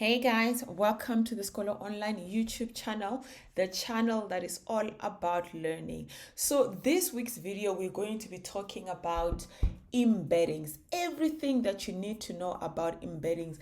Hey guys, welcome to the Scholar Online YouTube channel, the channel that is all about learning. So this week's video, we're going to be talking about embeddings, everything that you need to know about embeddings,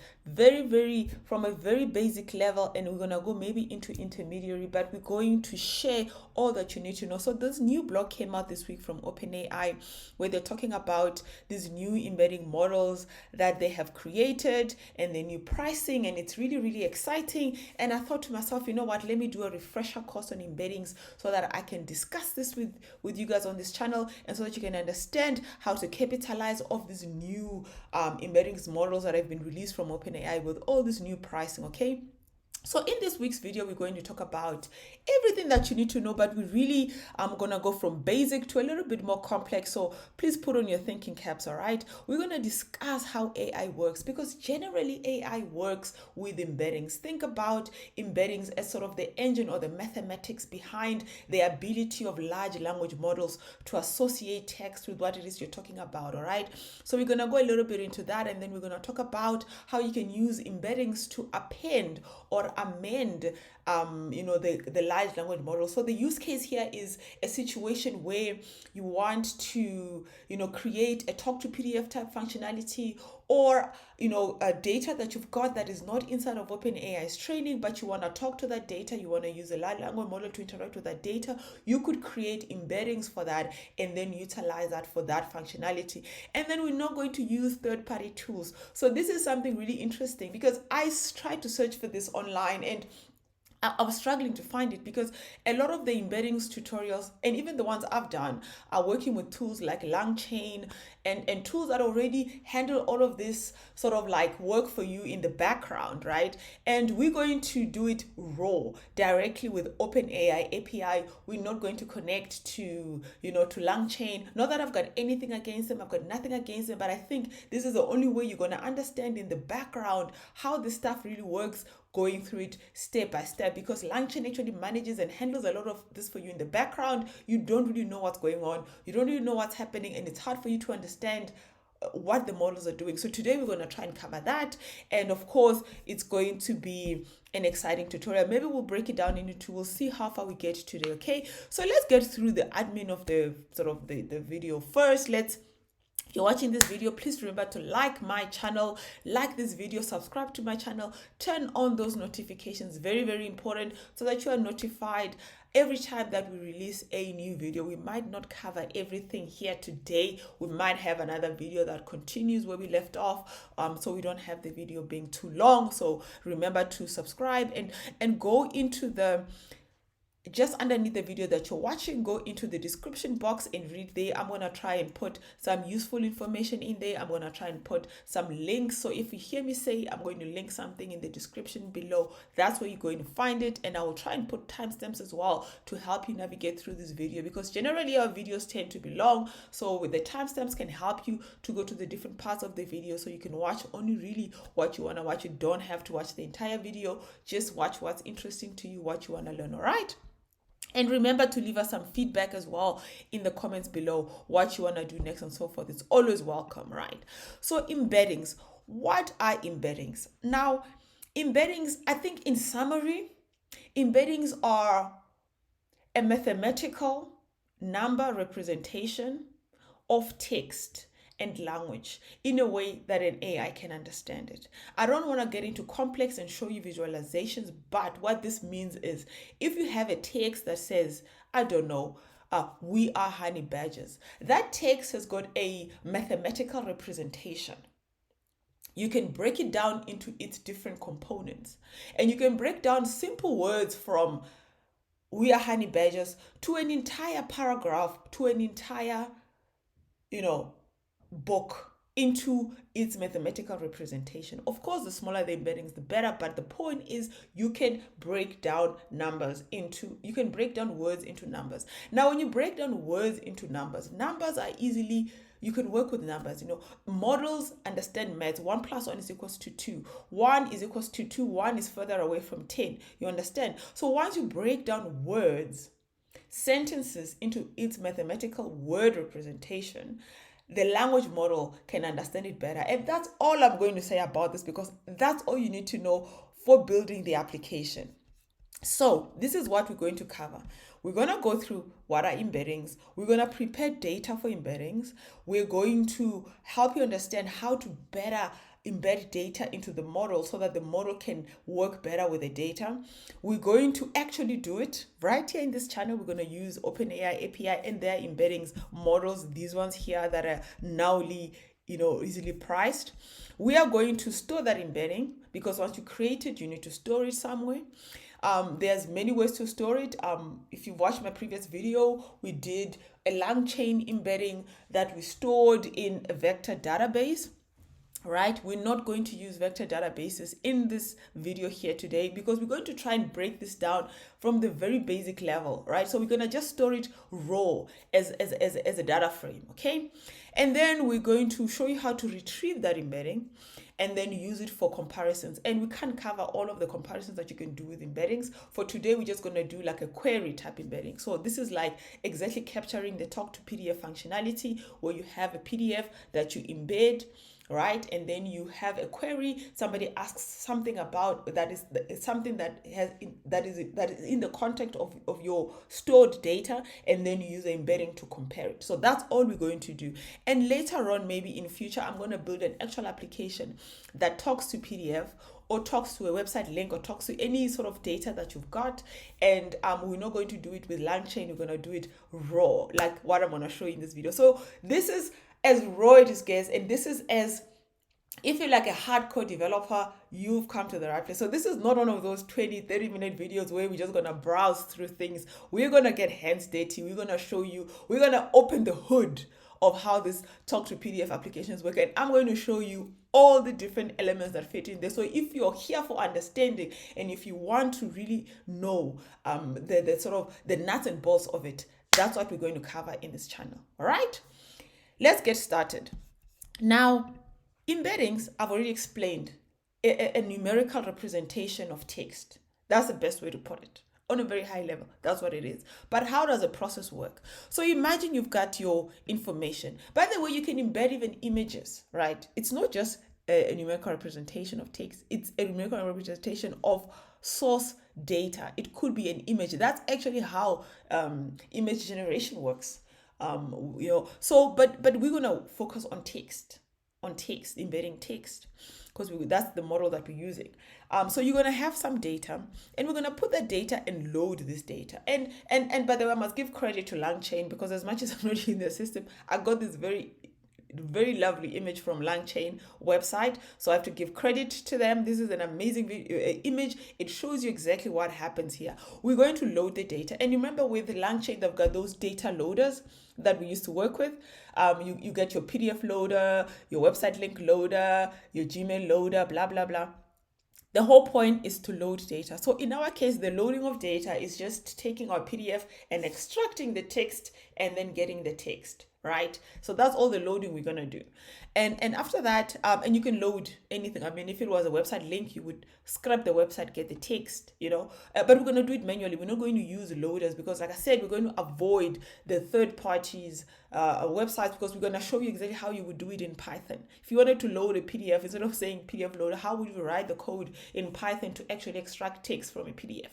from a very basic level, and we're going to go maybe into intermediary, but we're going to share all that you need to know. So this new blog came out this week from OpenAI where they're talking about these new embedding models that they have created and the new pricing, and it's really exciting. And I thought to myself, you know what, let me do a refresher course on embeddings so that I can discuss this with you guys on this channel, and so that you can understand how to capitalize off these new embeddings models that have been released from OpenAI with all this new pricing. Okay, so in this week's video, we're going to talk about everything that you need to know, but we really going to go from basic to a little bit more complex. So please put on your thinking caps, all right? We're going to discuss how AI works, because generally AI works with embeddings. Think about embeddings as sort of the engine or the mathematics behind the ability of large language models to associate text with what it is you're talking about, all right? So we're going to go a little bit into that, and then we're going to talk about how you can use embeddings to append or amend the large language model. So the use case here is a situation where you want to create a talk to PDF type functionality, or a data that you've got that is not inside of OpenAI's training, but you want to talk to that data, you want to use a large language model to interact with that data. You could create embeddings for that and then utilize that for that functionality. And then we're not going to use third-party tools. So this is something really interesting, because I tried to search for this online, and I was struggling to find it, because a lot of the embeddings tutorials, and even the ones I've done, are working with tools like LangChain and tools that already handle all of this sort of like work for you in the background, right? And we're going to do it raw, directly with OpenAI API. We're not going to connect to LangChain. Not that I've got anything against them, I've got nothing against them, but I think this is the only way you're going to understand in the background how this stuff really works, going through it step by step, because LangChain actually manages and handles a lot of this for you in the background. You don't really know what's going on, you don't really know what's happening, and it's hard for you to understand what the models are doing. So today we're going to try and cover that, and of course it's going to be an exciting tutorial. Maybe we'll break it down into two, we'll see how far we get today. Okay, so let's get through the admin of the video first. If you're watching this video, please remember to like my channel, like this video, subscribe to my channel, turn on those notifications, very important, so that you are notified every time that we release a new video. We might not cover everything here today. We might have another video that continues where we left off, so we don't have the video being too long. So remember to subscribe and go into the just underneath the video that you're watching, go into the description box and read there. I'm going to try and put some useful information in there. I'm going to try and put some links. So if you hear me say I'm going to link something in the description below, that's where you're going to find it. And I will try and put timestamps as well to help you navigate through this video, because generally our videos tend to be long. So with the timestamps can help you to go to the different parts of the video, so you can watch only really what you want to watch. You don't have to watch the entire video. Just watch what's interesting to you, what you want to learn. All right. And remember to leave us some feedback as well in the comments below, what you want to do next and so forth. It's always welcome, right? So embeddings. What are embeddings? Now, embeddings, I think in summary, embeddings are a mathematical number representation of text and language in a way that an AI can understand it. I don't want to get into complex and show you visualizations, but what this means is, if you have a text that says, I don't know, we are honey badgers, that text has got a mathematical representation. You can break it down into its different components, and you can break down simple words from we are honey badgers to an entire paragraph, to an entire book, into its mathematical representation. Of course, the smaller the embeddings, the better, but the point is you can break down words into numbers. Now, when you break down words into numbers are easily, you can work with numbers. Models understand maths. 1 + 1 is equals to 2. 1 is equals to 2. 1 is further away from 10. You understand? So once you break down words, sentences into its mathematical word representation, the language model can understand it better. And that's all I'm going to say about this, because that's all you need to know for building the application. So this is what we're going to cover. We're going to go through what are embeddings. We're going to prepare data for embeddings. We're going to help you understand how to better embed data into the model so that the model can work better with the data. We're going to actually do it right here in this channel. We're going to use OpenAI API and their embeddings models, these ones here that are nowly easily priced. We are going to store that embedding because once you create it, you need to store it somewhere. There's many ways to store it. If you watched my previous video, we did a long chain embedding that we stored in a vector database. Right, we're not going to use vector databases in this video here today because we're going to try and break this down from the very basic level, right? So we're going to just store it raw as a data frame, okay? And then we're going to show you how to retrieve that embedding and then use it for comparisons. And we can't cover all of the comparisons that you can do with embeddings. For today, we're just going to do like a query type embedding. So this is like exactly capturing the talk to PDF functionality where you have a PDF that you embed, right? And then you have a query, somebody asks something about that is something that is in the context of your stored data, and then you use the embedding to compare it. So that's all we're going to do. And later on, maybe in future, I'm going to build an actual application that talks to PDF or talks to a website link or talks to any sort of data that you've got. And we're not going to do it with LangChain, we're going to do it raw, like what I'm going to show you in this video. So this is as raw it gets, and this is as, if you're like a hardcore developer, you've come to the right place. So this is not one of those 20-30 minute videos where we're just going to browse through things. We're going to get hands dirty. We're going to show you, we're going to open the hood of how this talk to PDF applications work, and I'm going to show you all the different elements that fit in there. So if you're here for understanding and if you want to really know the sort of the nuts and bolts of it, that's what we're going to cover in this channel. All right, let's get started. Now, embeddings, I've already explained, a numerical representation of text. That's the best way to put it. On a very high level, that's what it is. But how does the process work? So imagine you've got your information. By the way, you can embed even images, right? It's not just a numerical representation of text. It's a numerical representation of source data. It could be an image. That's actually how image generation works. So, but we're going to focus on text, embedding text, because that's the model that we're using. So you're going to have some data, and we're going to put that data and load this data. And by the way, I must give credit to LangChain, because as much as I'm not in the system, I got this very lovely image from LangChain website, so I have to give credit to them. This is an amazing image. It shows you exactly what happens here. We're going to load the data, and remember with LangChain, they've got those data loaders that we used to work with. You get your PDF loader, your website link loader, your Gmail loader, blah blah blah. The whole point is to load data. So in our case, the loading of data is just taking our PDF and extracting the text and then getting the text, right? So that's all the loading we're going to do. And after that, and you can load anything. I mean, if it was a website link, you would scrap the website, get the text, but we're going to do it manually. We're not going to use loaders because, like I said, we're going to avoid the third parties websites, because we're going to show you exactly how you would do it in Python. If you wanted to load a PDF, instead of saying PDF loader, how would you write the code in Python to actually extract text from a PDF?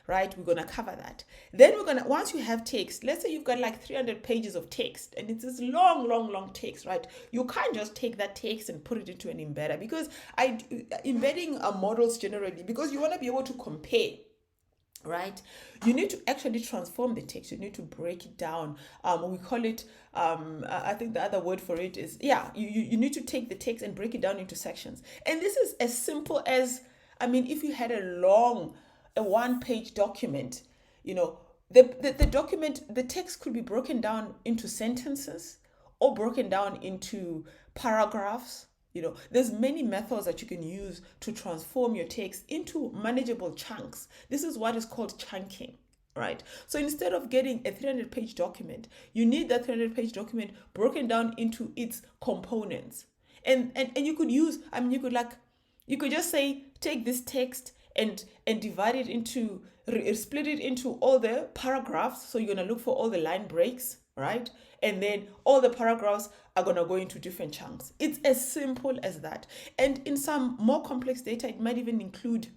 Right, we're going to cover that. Then we're going to, once you have text, let's say you've got like 300 pages of text, and it's this long text, right? You can't just take that text and put it into an embedder, because embedding models generally, because you want to be able to compare, right? You need to actually transform the text. You need to break it down. We call it, I think the other word for it is, you need to take the text and break it down into sections. And this is as simple as, I mean, if you had a one-page document, the document, the text could be broken down into sentences or broken down into paragraphs. There's many methods that you can use to transform your text into manageable chunks. This is what is called chunking, right? So instead of getting a 300-page document, you need that 300-page document broken down into its components. And you could use, I mean, you could just say, take this text and divide it into, split it into all the paragraphs. So you're going to look for all the line breaks, right? And then all the paragraphs are going to go into different chunks. It's as simple as that. And in some more complex data, it might even include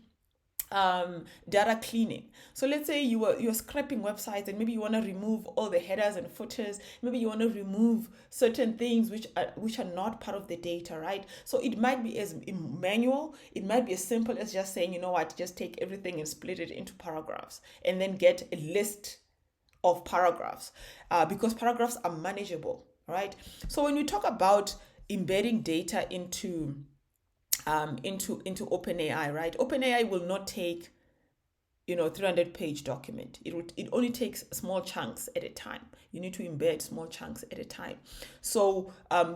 data cleaning. So let's say you're scraping websites and maybe you want to remove all the headers and footers. Maybe you want to remove certain things which are not part of the data, right? So it might be as manual. It might be as simple as just saying, you know what, just take everything and split it into paragraphs and then get a list of paragraphs, because paragraphs are manageable, right? So when we talk about embedding data into OpenAI, right? OpenAI will not take 300-page document. It only takes small chunks at a time. You need to embed small chunks at a time. So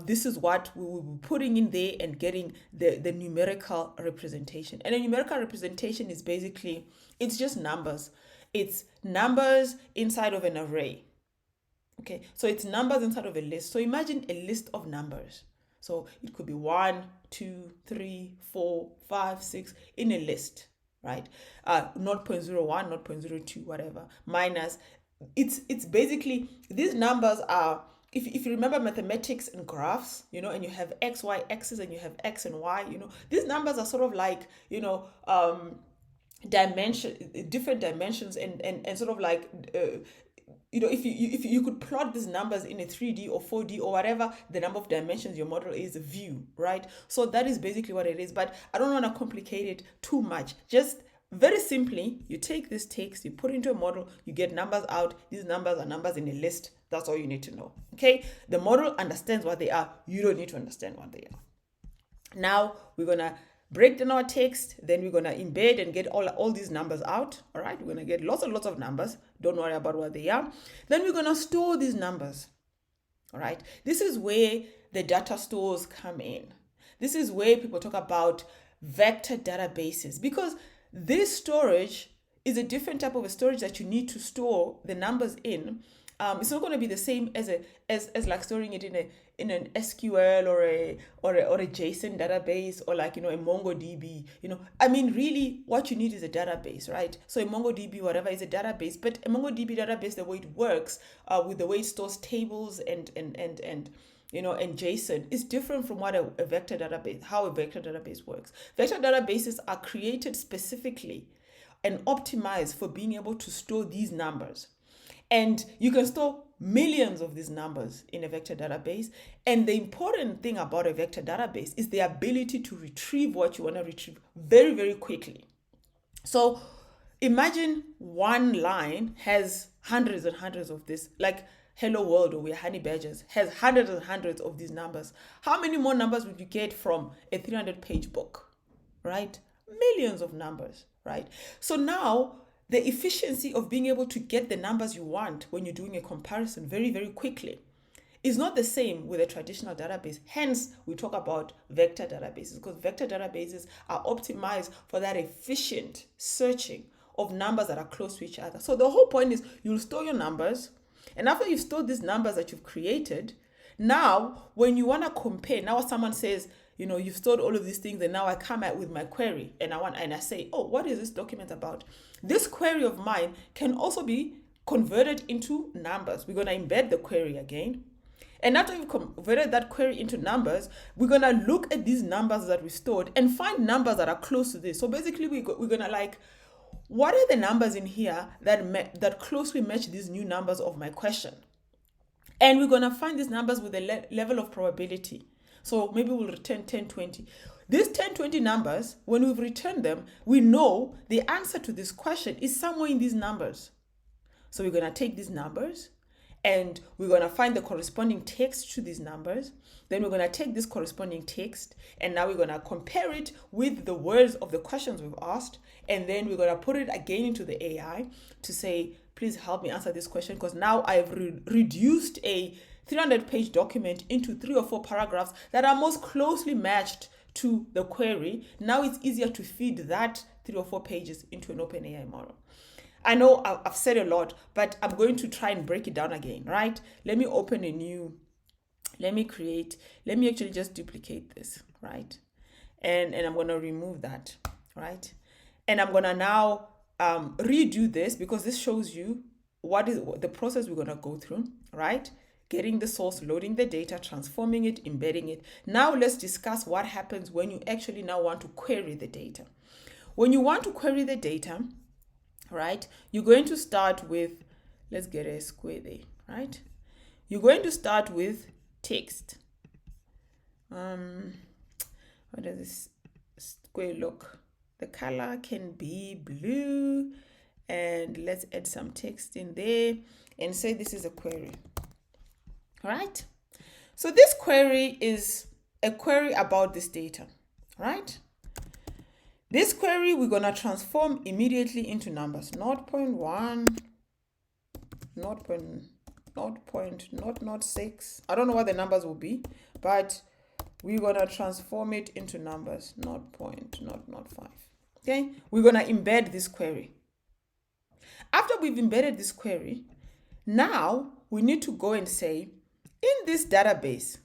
this is what we will be putting in there and getting the numerical representation. And a numerical representation is basically, it's just numbers. It's numbers inside of an array. Okay, so it's numbers inside of a list. So imagine a list of numbers. So it could be 1, 2, 3, 4, 5, 6 in a list, right? 0.01, 0.02, whatever, minus. It's basically, these numbers are, if you remember mathematics and graphs, and you have x, y axis and you have x and y, these numbers are sort of like, different dimensions and sort of like, if you could plot these numbers in a 3D or 4D or whatever the number of dimensions your model is, a view, right? So that is basically what it is, but I don't want to complicate it too much. Just very simply, you take this text, you put it into a model, you get numbers out. These numbers are numbers in a list. That's all you need to know, okay? The model understands what they are. You don't need to understand what they are. Now we're going to break down our text, then we're going to embed and get all these numbers out. All right, we're going to get lots and lots of numbers. Don't worry about what they are. Then we're going to store these numbers. All right, this is where the data stores come in. This is where people talk about vector databases, because this storage is a different type of a storage that you need to store the numbers in. It's not going to be the same as like storing it in an SQL or a JSON database, or like a MongoDB. I mean, really, what you need is a database, right? So a MongoDB, whatever, is a database, but a MongoDB database, the way it works, with the way it stores tables and JSON, is different from what a vector database, how a vector database works. Vector databases are created specifically and optimized for being able to store these numbers. And you can store millions of these numbers in a vector database. And the important thing about a vector database is the ability to retrieve what you want to retrieve very, very quickly. So imagine one line has hundreds and hundreds of this, like Hello World or We're Honey Badgers has hundreds and hundreds of these numbers. How many more numbers would you get from a 300-page book, right? Millions of numbers, right? So now the efficiency of being able to get the numbers you want when you're doing a comparison very, very quickly is not the same with a traditional database. Hence, we talk about vector databases, because vector databases are optimized for that efficient searching of numbers that are close to each other. So the whole point is you'll store your numbers, and after you've stored these numbers that you've created, now when you want to compare, now someone says, you've stored all of these things, and now I come out with my query and I say, oh, what is this document about? This query of mine can also be converted into numbers. We're going to embed the query again. And after we've converted that query into numbers, we're going to look at these numbers that we stored and find numbers that are close to this. So basically, we're going to what are the numbers in here that closely match these new numbers of my question? And we're going to find these numbers with a level of probability. So maybe we'll return 10, 20. These 10, 20 numbers, when we've returned them, we know the answer to this question is somewhere in these numbers. So we're going to take these numbers and we're going to find the corresponding text to these numbers. Then we're going to take this corresponding text and now we're going to compare it with the words of the questions we've asked. And then we're going to put it again into the AI to say, please help me answer this question, because now I've reduced a 300-page document into 3 or 4 paragraphs that are most closely matched to the query. Now it's easier to feed that 3 or 4 pages into an OpenAI model. I know I've said a lot, but I'm going to try and break it down again, right? Let me open a new, let me actually just duplicate this, right? And I'm going to remove that, right? And I'm going to now redo this, because this shows you what is the process we're going to go through, right? Getting the source, loading the data, transforming it, embedding it. Now let's discuss what happens when you actually now want to query the data. When you want to query the data, right, you're going to start with, let's get a square there, right? You're going to start with text. What does this square look? The color can be blue, and let's add some text in there and say this is a query. Right? So this query is a query about this data, right? This query we're going to transform immediately into numbers. 0.1, 0.006. I don't know what the numbers will be, but we're going to transform it into numbers. 0.005. Okay? We're going to embed this query. After we've embedded this query, now we need to go and say, in this database,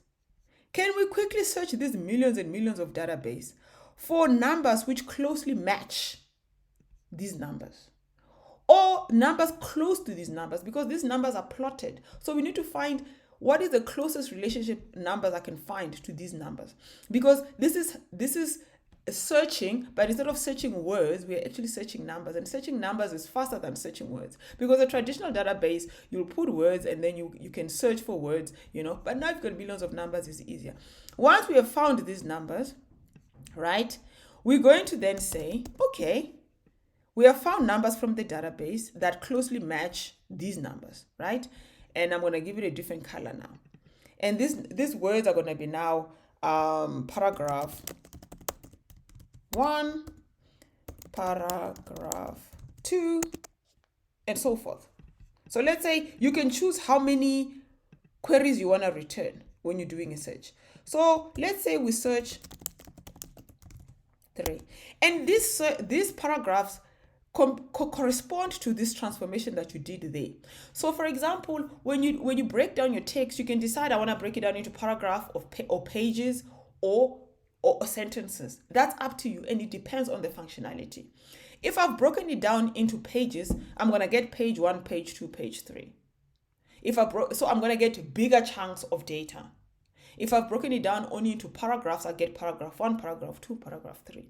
can we quickly search these millions and millions of database for numbers which closely match these numbers? Or numbers close to these numbers, because these numbers are plotted. So we need to find what is the closest relationship numbers I can find to these numbers. Because this is searching, but instead of searching words, we're actually searching numbers, and searching numbers is faster than searching words, because a traditional database, you'll put words and then you can search for words, but now you've got millions of numbers, it's easier. Once we have found these numbers, right, we're going to then say, okay, we have found numbers from the database that closely match these numbers, right? And I'm going to give it a different color now. And these words are going to be now paragraph 1, paragraph 2, and so forth. So let's say you can choose how many queries you want to return when you're doing a search. So let's say we search 3. And these paragraphs correspond to this transformation that you did there. So for example, when you break down your text, you can decide I want to break it down into paragraph or pages or sentences. That's up to you, and it depends on the functionality. If I've broken it down into pages, I'm going to get page 1, page 2, page 3. So I'm going to get bigger chunks of data. If I've broken it down only into paragraphs, I'll get paragraph 1, paragraph 2, paragraph 3.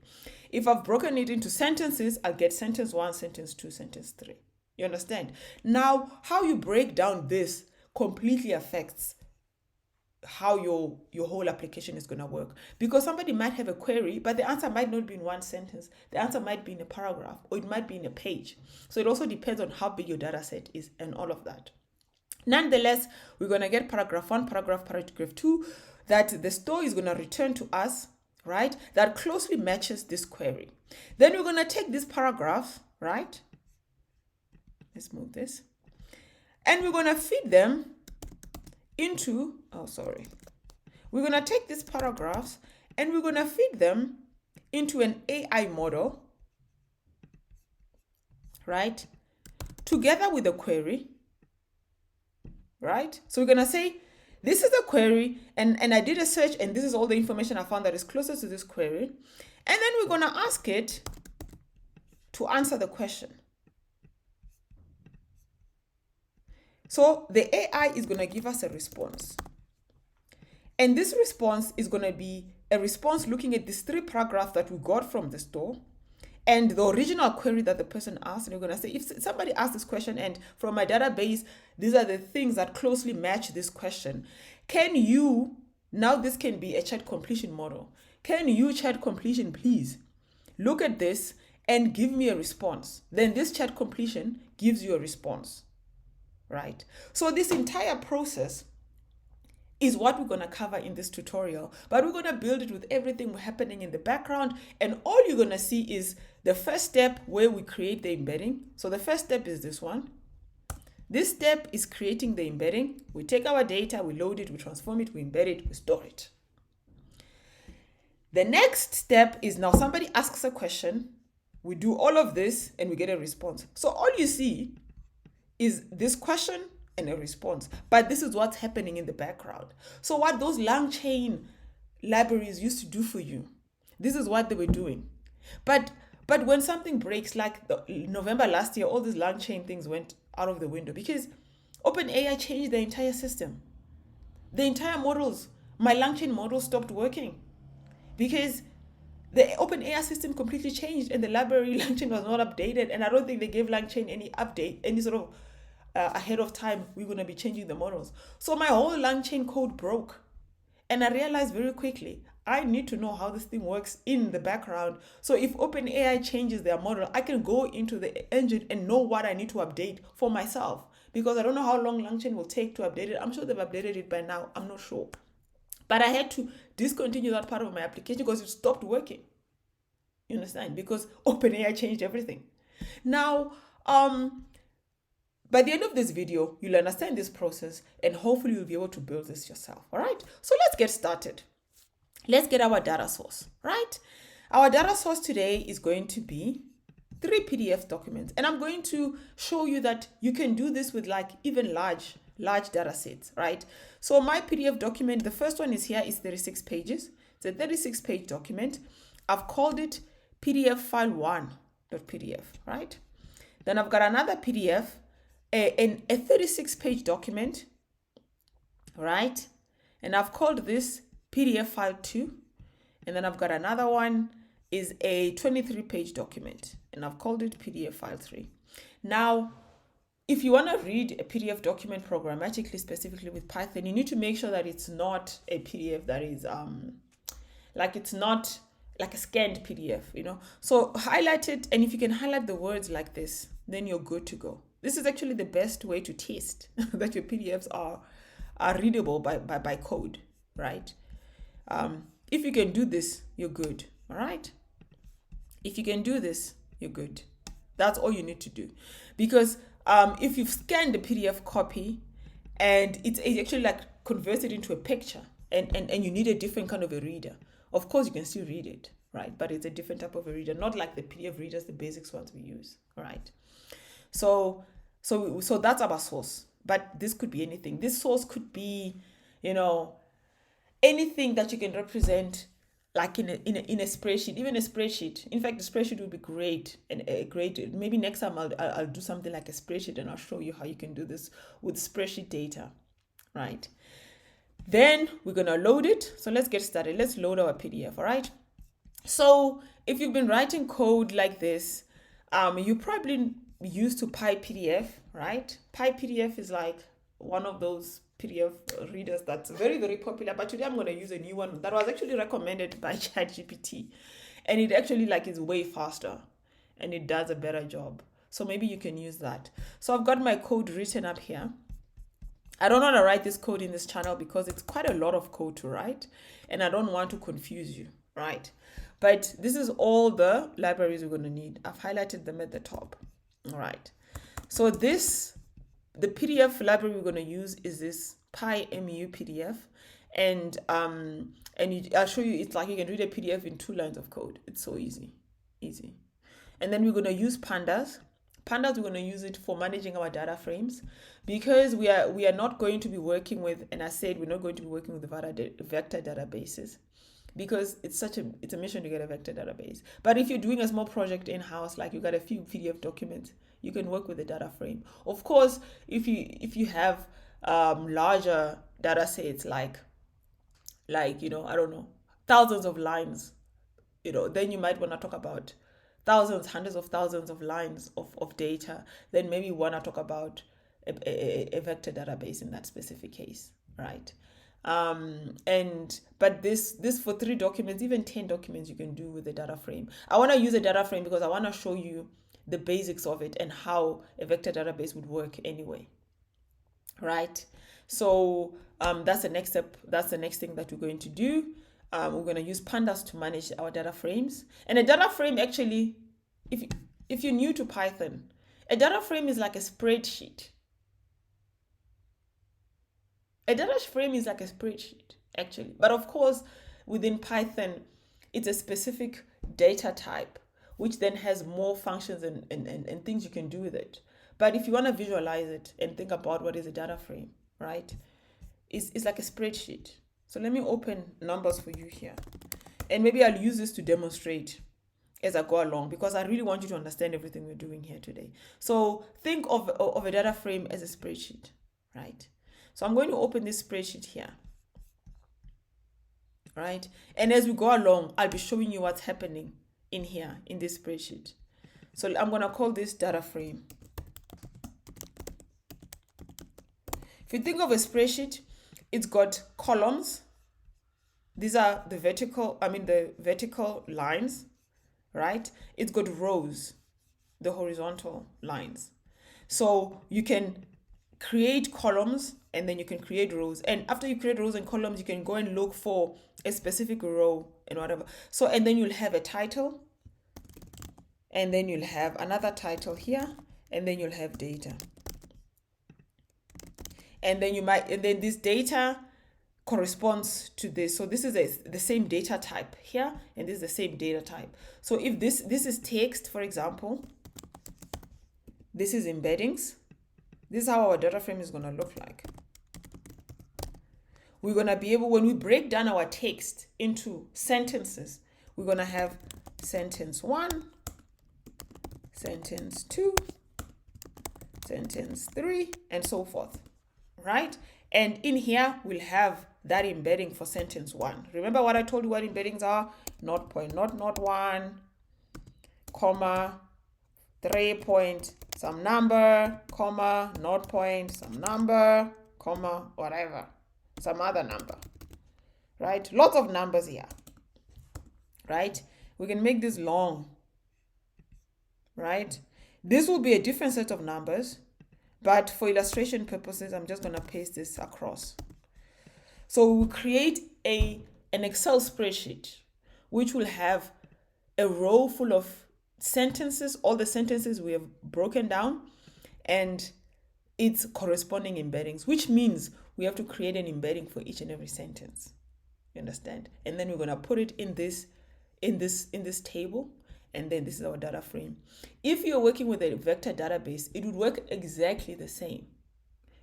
If I've broken it into sentences, I'll get sentence 1, sentence 2, sentence 3. You understand? Now, how you break down this completely affects how your whole application is going to work, because somebody might have a query, but the answer might not be in one sentence. The answer might be in a paragraph, or it might be in a page. So it also depends on how big your data set is and all of that. Nonetheless, we're going to get paragraph 1, paragraph 2 that the store is going to return to us, right, that closely matches this query. Then we're going to take this paragraph, right, let's move this, and we're going to feed them into, we're going to take these paragraphs and we're going to feed them into an AI model, right, together with the query, right? So we're going to say, this is a query, and I did a search, and this is all the information I found that is closest to this query. And then we're going to ask it to answer the question. So the AI is going to give us a response. And this response is going to be a response looking at these 3 paragraphs that we got from the store and the original query that the person asked. And we're going to say, if somebody asked this question and from my database, these are the things that closely match this question, can you, now this can be a chat completion model. Can you, chat completion, please look at this and give me a response? Then this chat completion gives you a response. Right? So this entire process is what we're going to cover in this tutorial, but we're going to build it with everything happening in the background, and all you're going to see is the first step where we create the embedding. So the first step is this one. This step is creating the embedding. We take our data, we load it, we transform it, we embed it, we store it. The next step is now somebody asks a question, we do all of this, and we get a response. So all you see is this question and a response, but this is what's happening in the background. So what those long chain libraries used to do for you, this is what they were doing. But when something breaks, like November last year, all these long chain things went out of the window because OpenAI changed the entire system. The entire models, my LangChain model stopped working because the OpenAI system completely changed and the library LangChain was not updated. And I don't think they gave LangChain any update, any sort of ahead of time, we're going to be changing the models. So my whole LangChain code broke. And I realized very quickly, I need to know how this thing works in the background. So if OpenAI changes their model, I can go into the engine and know what I need to update for myself. Because I don't know how long LangChain will take to update it. I'm sure they've updated it by now. I'm not sure. But I had to discontinue that part of my application because it stopped working. You understand? Because OpenAI changed everything. Now, by the end of this video, you'll understand this process and hopefully you'll be able to build this yourself. All right? So let's get started. Let's get our data source, right? Our data source today is going to be 3 PDF documents. And I'm going to show you that you can do this with like even large data sets, right? So my PDF document, the first one is here, is 36 pages. It's a 36-page document. I've called it PDF file 1.pdf, right? Then I've got another PDF, a 36-page document, right? And I've called this PDF file 2. And then I've got another one is a 23-page document. And I've called it PDF file 3. Now, if you want to read a PDF document programmatically, specifically with Python, you need to make sure that it's not a PDF that is, like it's not like a scanned PDF, you know. So highlight it, and if you can highlight the words like this, then you're good to go. This is actually the best way to test that your PDFs are readable by code, right? If you can do this, you're good, all right? If you can do this, you're good. That's all you need to do. Because if you've scanned the PDF copy and it's actually like converted into a picture and you need a different kind of a reader, of course you can still read it, right? But it's a different type of a reader, not like the PDF readers, the basics ones we use, all right? So that's our source, but this could be anything. This source could be, you know, anything that you can represent, like in a spreadsheet, even a spreadsheet. In fact, the spreadsheet would be great and great. Maybe next time I'll do something like a spreadsheet and I'll show you how you can do this with spreadsheet data, right? Then we're gonna load it. So let's get started. Let's load our PDF, all right? So if you've been writing code like this, you probably used to PyPDF, right? PyPDF is like one of those PDF readers that's very, very popular. But today I'm going to use a new one that was actually recommended by ChatGPT. And it actually like is way faster and it does a better job. So maybe you can use that. So I've got my code written up here. I don't want to write this code in this channel because it's quite a lot of code to write. And I don't want to confuse you, right? But this is all the libraries we're going to need. I've highlighted them at the top. All right. So the PDF library we're going to use is this PyMU PDF. And I'll show you, it's like you can read a PDF in 2 lines of code. It's so easy. And then we're going to use pandas. Pandas, we're going to use it for managing our data frames because we are not going to be working with, and I said we're not going to be working with the vector databases because it's a mission to get a vector database. But if you're doing a small project in-house, like you got a few PDF documents, you can work with the data frame. Of course, if you have larger data sets like you know, I don't know, thousands of lines, you know, then you might want to talk about thousands, hundreds of thousands of lines of data. Then maybe you want to talk about a vector database in that specific case, right? But this for 3 documents, even 10 documents you can do with the data frame. I want to use a data frame because I want to show you the basics of it and how a vector database would work anyway, right? So that's the next step. That's the next thing that we're going to do. We're going to use pandas to manage our data frames. And a data frame, actually, if you're new to Python, a data frame is like a spreadsheet. A data frame is like a spreadsheet, actually. But of course, within Python, it's a specific data type, which then has more functions and things you can do with it. But if you want to visualize it and think about what is a data frame, right? It's like a spreadsheet. So let me open numbers for you here. And maybe I'll use this to demonstrate as I go along, because I really want you to understand everything we're doing here today. So think of a data frame as a spreadsheet, right? So I'm going to open this spreadsheet here, right? And as we go along, I'll be showing you what's happening in here in this spreadsheet. So I'm going to call this data frame. If you think of a spreadsheet, it's got columns. These are the vertical lines, right? It's got rows, the horizontal lines. So you can create columns and then you can create rows. And after you create rows and columns, you can go and look for a specific row and whatever. So, and then you'll have a title, and then you'll have another title here, and then you'll have data. And then this data corresponds to this. So this is the same data type here, and this is the same data type. So if this is text, for example, this is embeddings. This is how our data frame is going to look like. We're going to be able, when we break down our text into sentences, we're going to have sentence 1, sentence 2, sentence 3, and so forth, right? And in here, we'll have that embedding for sentence 1. Remember what I told you what embeddings are? Not point, not 1, comma, 3 point, some number, comma, not point, some number, comma, whatever, some other number, right? Lots of numbers here, right? We can make this long, right? This will be a different set of numbers, but for illustration purposes, I'm just going to paste this across. So we'll create an Excel spreadsheet, which will have a row full of sentences, all the sentences we have broken down, and its corresponding embeddings, which means we have to create an embedding for each and every sentence. You understand? And then we're going to put it in this table, and then this is our data frame. If you're working with a vector database, it would work exactly the same.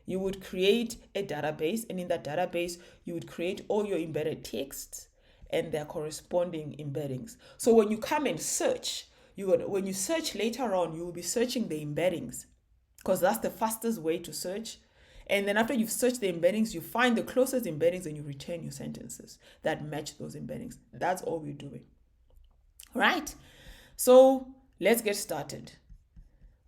You would create a database, and in that database, you would create all your embedded texts and their corresponding embeddings. So when you come and search, when you search later on, you will be searching the embeddings, because that's the fastest way to search. And then after you've searched the embeddings, you find the closest embeddings and you return your sentences that match those embeddings. That's all we're doing. Right? So let's get started.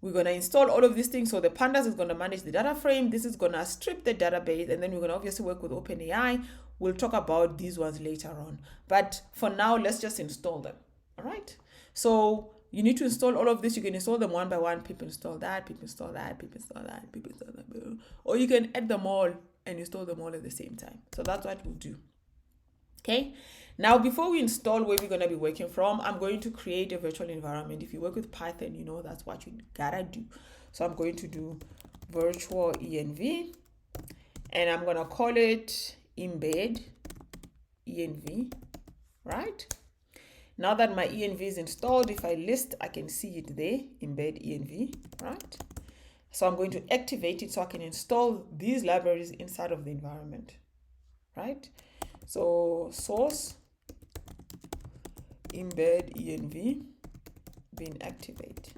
We're going to install all of these things. So the pandas is going to manage the data frame. This is going to strip the database. And then we're going to obviously work with OpenAI. We'll talk about these ones later on. But for now, let's just install them. All right. So you need to install all of this. You can install them one by one. People install that, people install that, people install that, people install that. Or you can add them all and install them all at the same time. So that's what we'll do. Okay. Now, before we install where we're going to be working from, I'm going to create a virtual environment. If you work with Python, you know that's what you gotta do. So I'm going to do virtual env, and I'm going to call it embed env, right? Now that my env is installed, if I list, I can see it there, embed env, right? So I'm going to activate it so I can install these libraries inside of the environment, right? So source embed env being activated,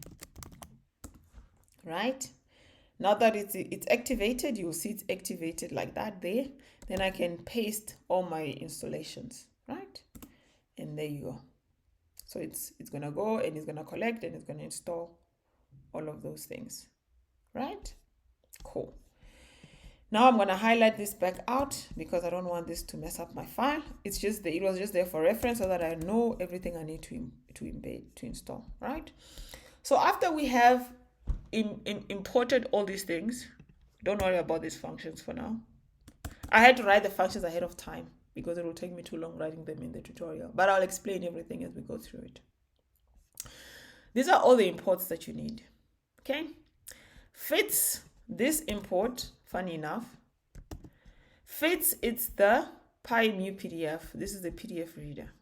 right? Now that it's activated, you'll see it's activated like that there. Then I can paste all my installations, right? And there you go. So it's going to go and it's going to collect and it's going to install all of those things, right? Cool. Now I'm going to highlight this back out because I don't want this to mess up my file. It was just there for reference so that I know everything I need to embed, to install, right? So after we have imported all these things, don't worry about these functions for now. I had to write the functions ahead of time because it will take me too long writing them in the tutorial, but I'll explain everything as we go through it. These are all the imports that you need, okay? Fits, this import, funny enough, fits, it's the PyMu PDF. This is the PDF reader,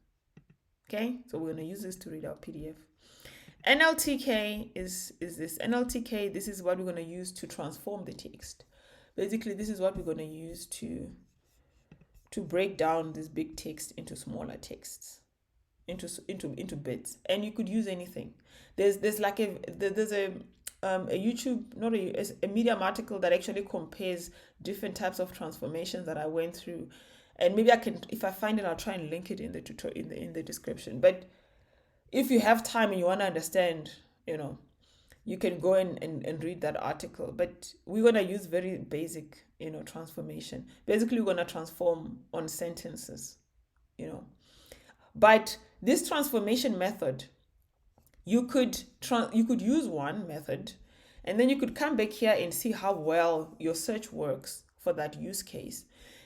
okay? So we're gonna use this to read our PDF. NLTK is this. NLTK, this is what we're gonna use to transform the text. Basically, this is what we're gonna use to break down this big text into smaller texts, into bits, and you could use anything. There's like there's a YouTube, not a Medium article that actually compares different types of transformations that I went through, and maybe I can, if I find it, I'll try and link it in the tutorial, in the description. But if you have time and you want to understand, you can go and read that article. But we're going to use very basic, transformation. Basically, we're going to transform on sentences, But this transformation method, you could use one method, and then you could come back here and see how well your search works for that use case.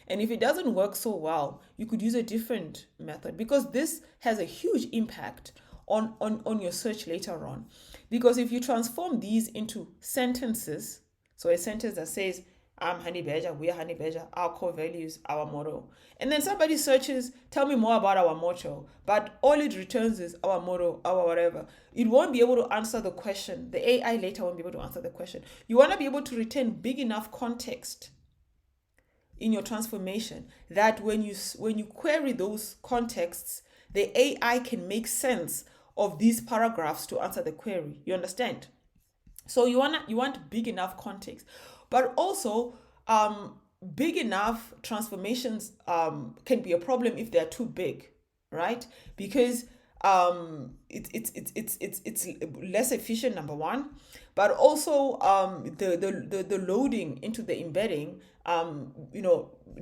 And if it doesn't work so well, you could use a different method, because this has a huge impact on your search later on. Because if you transform these into sentences, so a sentence that says, I'm Honey Badger, we're Honey Badger, our core values, our motto. And then somebody searches, tell me more about our motto, but all it returns is our motto, our whatever. It won't be able to answer the question. The AI later won't be able to answer the question. You want to be able to retain big enough context in your transformation that when you query those contexts, the AI can make sense of these paragraphs to answer the query. You understand? So you want big enough context, but also big enough transformations can be a problem if they're too big, right? Because it's less efficient, number one, but also the loading into the embedding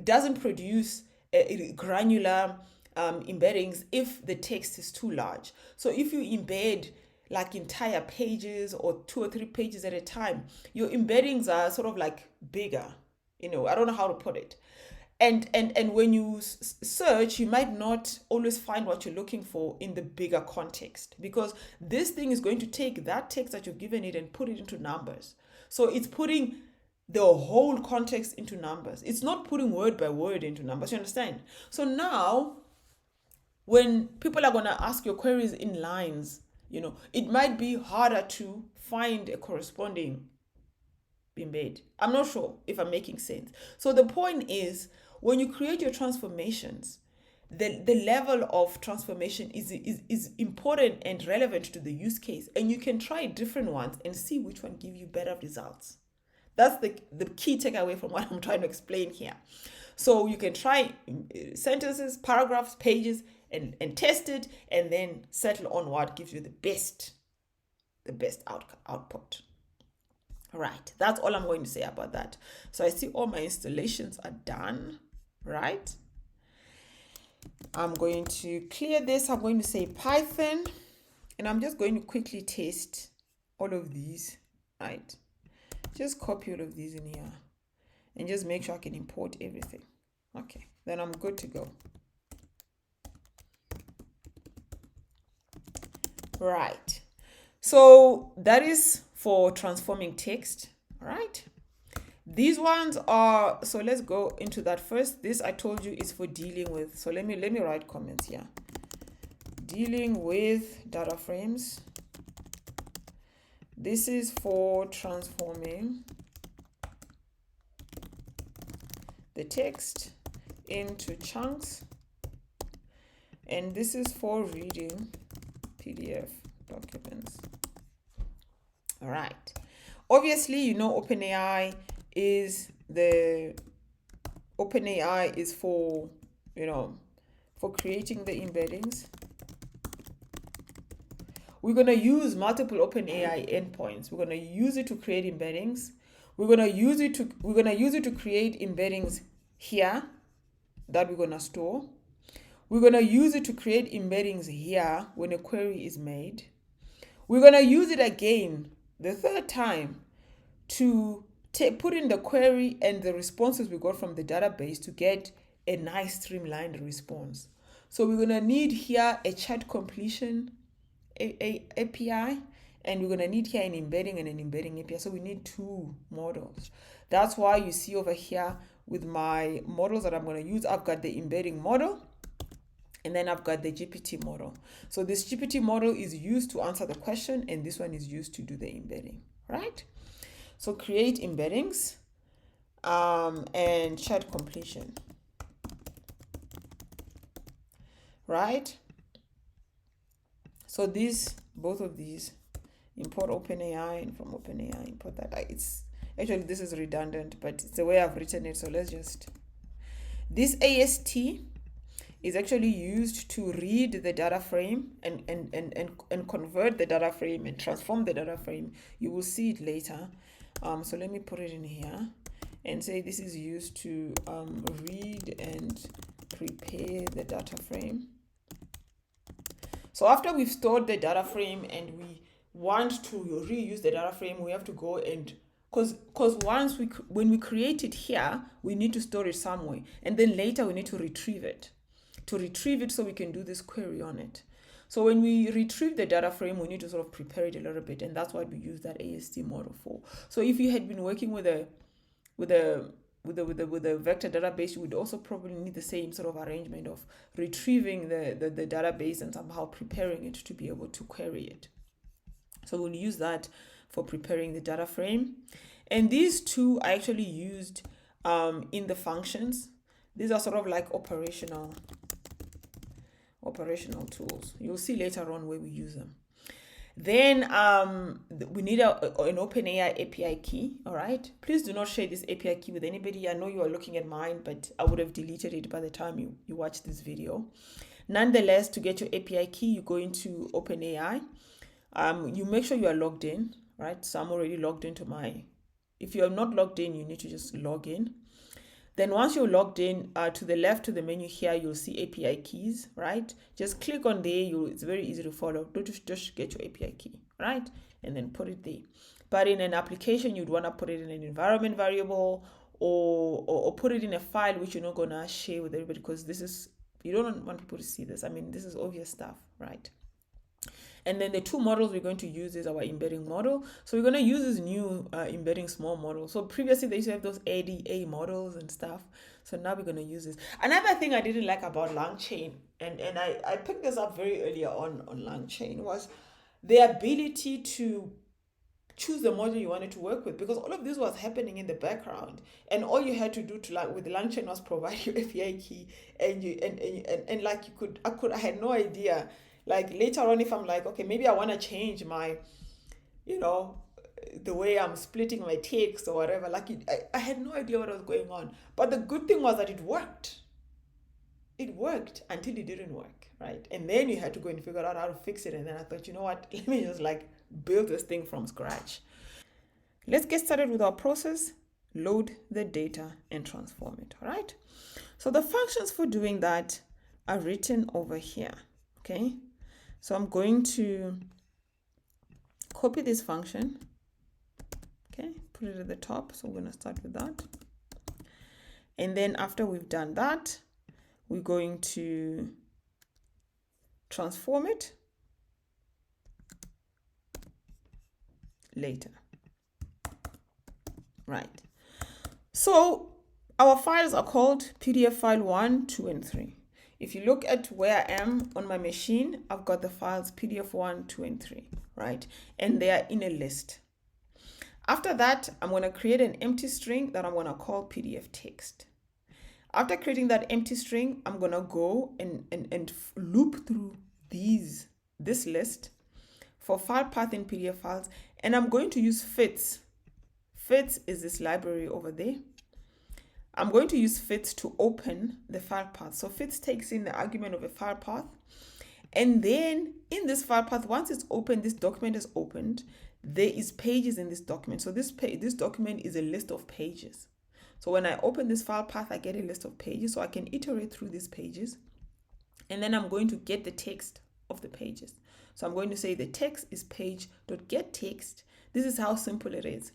doesn't produce a granular embeddings if the text is too large. So if you embed like entire pages or 2 or 3 pages at a time, your embeddings are sort of like bigger. I don't know how to put it. And when you search, you might not always find what you're looking for in the bigger context, because this thing is going to take that text that you've given it and put it into numbers. So it's putting the whole context into numbers. It's not putting word by word into numbers. You understand? So now, when people are going to ask your queries in lines, it might be harder to find a corresponding embed. I'm not sure if I'm making sense. So the point is, when you create your transformations, the level of transformation is important and relevant to the use case, and you can try different ones and see which one give you better results. That's the key takeaway from what I'm trying to explain here. So you can try sentences, paragraphs, pages, and test it, and then settle on what gives you the best output. Right, that's all I'm going to say about that. So I see all my installations are done, right? I'm going to clear this. I'm going to say Python, and I'm just going to quickly test all of these, right? Just copy all of these in here and just make sure I can import everything. Okay, then I'm good to go. Right, so that is for transforming text. All right, these ones are, so let's go into that first. This I told you is for dealing with, so let me write comments here. Dealing with data frames. This is for transforming the text into chunks, and this is for reading PDF documents. All right. Obviously, OpenAI is for, for creating the embeddings. We're going to use multiple OpenAI endpoints. We're going to use it to create embeddings. We're going to use it to create embeddings here that we're going to store. We're going to use it to create embeddings here when a query is made. We're going to use it again the third time to put in the query and the responses we got from the database to get a nice streamlined response. So we're going to need here a chat completion API, and we're going to need here an embedding and an embedding API. So we need 2 models. That's why you see over here with my models that I'm going to use, I've got the embedding model, and then I've got the GPT model. So this GPT model is used to answer the question, and this one is used to do the embedding, right? So create embeddings and chat completion, right? So both of these, import OpenAI, and from OpenAI import that. It's actually, this is redundant, but it's the way I've written it. So let's just, this AST is actually used to read the data frame and convert the data frame and transform the data frame. You will see it later. So let me put it in here and say this is used to read and prepare the data frame. So after we've stored the data frame and we want to reuse the data frame, we have to go and, because when we create it here, we need to store it somewhere, and then later we need to retrieve it so we can do this query on it. So when we retrieve the data frame, we need to sort of prepare it a little bit, and that's what we use that AST model for. So if you had been working with a vector database, you would also probably need the same sort of arrangement of retrieving the database and somehow preparing it to be able to query it. So we'll use that for preparing the data frame. And these two are actually used in the functions. These are sort of like operational tools. You'll see later on where we use them. Then we need an OpenAI API key. All right. Please do not share this API key with anybody. I know you are looking at mine, but I would have deleted it by the time you watch this video. Nonetheless, to get your API key, you go into OpenAI. You make sure you are logged in, right? So I'm already logged into if you are not logged in, you need to just log in. Then once you're logged in, to the left to the menu here, you'll see API keys, right? Just click on there. It's very easy to follow. Just get your API key, right? And then put it there. But in an application, you'd want to put it in an environment variable or put it in a file which you're not going to share with everybody, because you don't want people to see this. I mean, this is obvious stuff, right? And then the two models we're going to use is our embedding model. So we're going to use this new embedding small model. So previously they used to have those ADA models and stuff. So now we're going to use this. Another thing I didn't like about LangChain, and I picked this up very earlier on LangChain, was the ability to choose the model you wanted to work with, because all of this was happening in the background, and all you had to do with LangChain was provide your API key, and like I had no idea. Like later on, if I'm like, okay, maybe I want to change my, the way I'm splitting my text or whatever, like I had no idea what was going on. But the good thing was that it worked. It worked until it didn't work, right? And then you had to go and figure out how to fix it. And then I thought, you know what, let me just build this thing from scratch. Let's get started with our process. Load the data and transform it, all right? So the functions for doing that are written over here, okay? So I'm going to copy this function, okay, put it at the top. So we're going to start with that. And then after we've done that, we're going to transform it later. Right. So our files are called PDF file 1, 2, and 3. If you look at where I am on my machine, I've got the files PDF 1, 2, and 3, right? And they are in a list. After that, I'm going to create an empty string that I'm going to call PDF text. After creating that empty string, I'm going to go and loop through this list for file path in PDF files. And I'm going to use fits. Fits is this library over there. I'm going to use fits to open the file path. So fits takes in the argument of a file path. And then in this file path, once it's open, this document is opened, there is pages in this document. So this document is a list of pages. So when I open this file path, I get a list of pages. So I can iterate through these pages. And then I'm going to get the text of the pages. So I'm going to say the text is page.getText. This is how simple it is.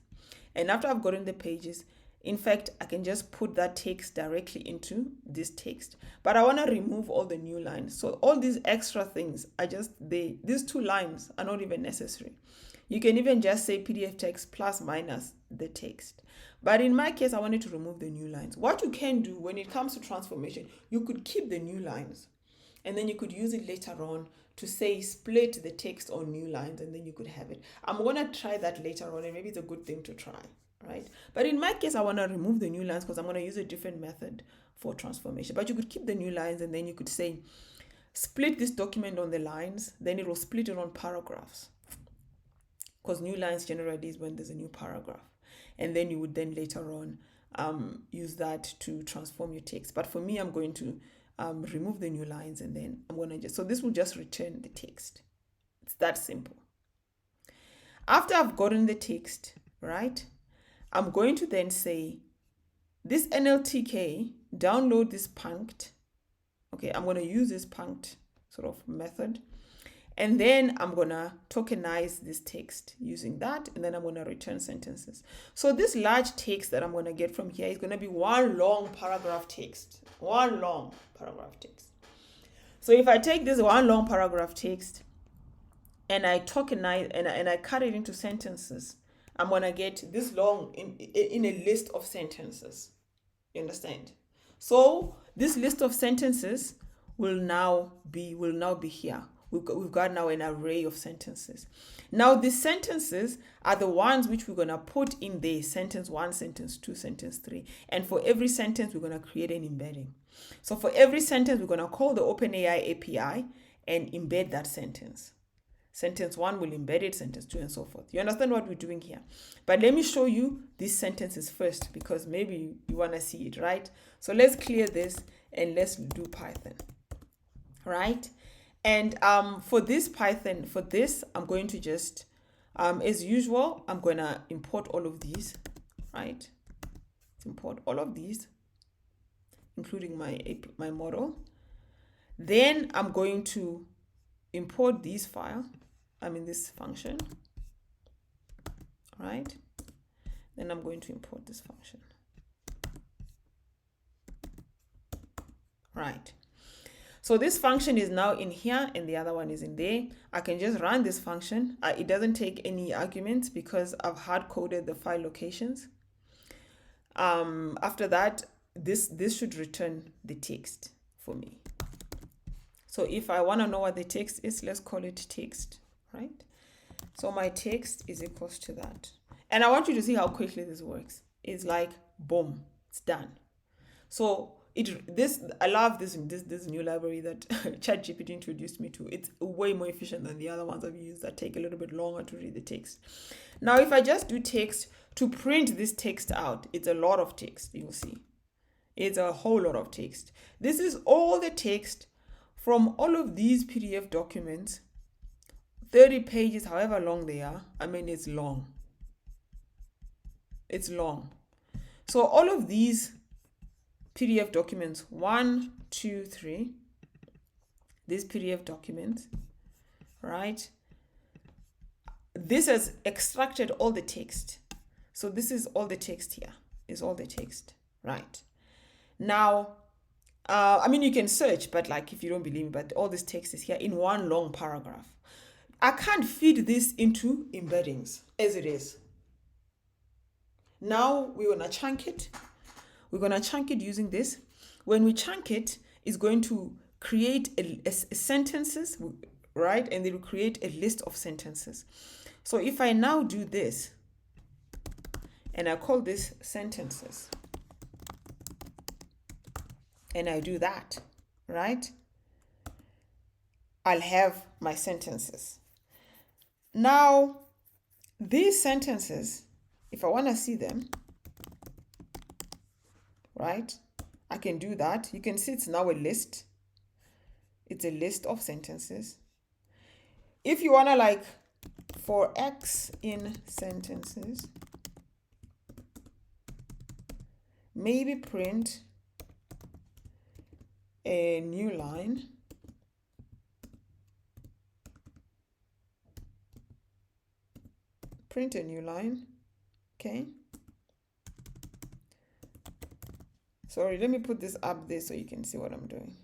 And after I've gotten the pages, in fact, I can just put that text directly into this text, but I want to remove all the new lines. So all these extra things are these 2 lines are not even necessary. You can even just say PDF text plus minus the text. But in my case, I wanted to remove the new lines. What you can do when it comes to transformation, you could keep the new lines, and then you could use it later on to say split the text on new lines, and then you could have it. I'm going to try that later on, and maybe it's a good thing to try. Right? But in my case, I want to remove the new lines because I'm going to use a different method for transformation. But you could keep the new lines, and then you could say split this document on the lines, then it will split it on paragraphs. Because new lines generally is when there's a new paragraph. And then you would then later on use that to transform your text. But for me, I'm going to remove the new lines, and then I'm going to so this will just return the text. It's that simple. After I've gotten the text, right, I'm going to then say, this NLTK, download this punct. Okay, I'm going to use this punct sort of method. And then I'm going to tokenize this text using that. And then I'm going to return sentences. So this large text that I'm going to get from here is going to be one long paragraph text. One long paragraph text. So if I take this one long paragraph text and I tokenize and I cut it into sentences, I'm going to get this long in a list of sentences. You understand? So this list of sentences will now be here. We've got now an array of sentences. Now these sentences are the ones which we're going to put in there, sentence 1, sentence 2, sentence 3. And for every sentence, we're going to create an embedding. So for every sentence, we're going to call the OpenAI API and embed that sentence. Sentence 1 will embed it, sentence 2, and so forth. You understand what we're doing here? But let me show you these sentences first, because maybe you want to see it, right? So let's clear this and let's do Python, right? And for this Python, I'm going to just, as usual, I'm going to import all of these, right? Let's import all of these, including my model. Then I'm going to import this function, right? Then I'm going to import this function, right? So this function is now in here and the other one is in there. I can just run this function. It doesn't take any arguments because I've hard-coded the file locations. After that, this should return the text for me. So if I want to know what the text is, let's call it text, right? So my text is equals to that. And I want you to see how quickly this works. It's like, boom, it's done. So I love this new library that ChatGPT introduced me to. It's way more efficient than the other ones I've used that take a little bit longer to read the text. Now, if I just do text to print this text out, it's a lot of text, you'll see. It's a whole lot of text. This is all the text from all of these PDF documents, 30 pages, however long they are. I mean, it's long. It's long. So all of these PDF documents, 1, 2, 3, these PDF documents, right? This has extracted all the text. So this is all the text here, is all the text, right? Now, I mean, you can search, but like if you don't believe me, but all this text is here in one long paragraph. I can't feed this into embeddings as it is. Now we're going to chunk it. We're going to chunk it using this. When we chunk it, it's going to create a sentences, right? And it will create a list of sentences. So if I now do this, and I call this sentences, and I do that, right? I'll have my sentences. Now, these sentences, if I want to see them, right, I can do that. You can see it's now a list. It's a list of sentences. If you want to, like, for X in sentences, maybe print a new line. Print a new line. Okay. Sorry, let me put this up there so you can see what I'm doing.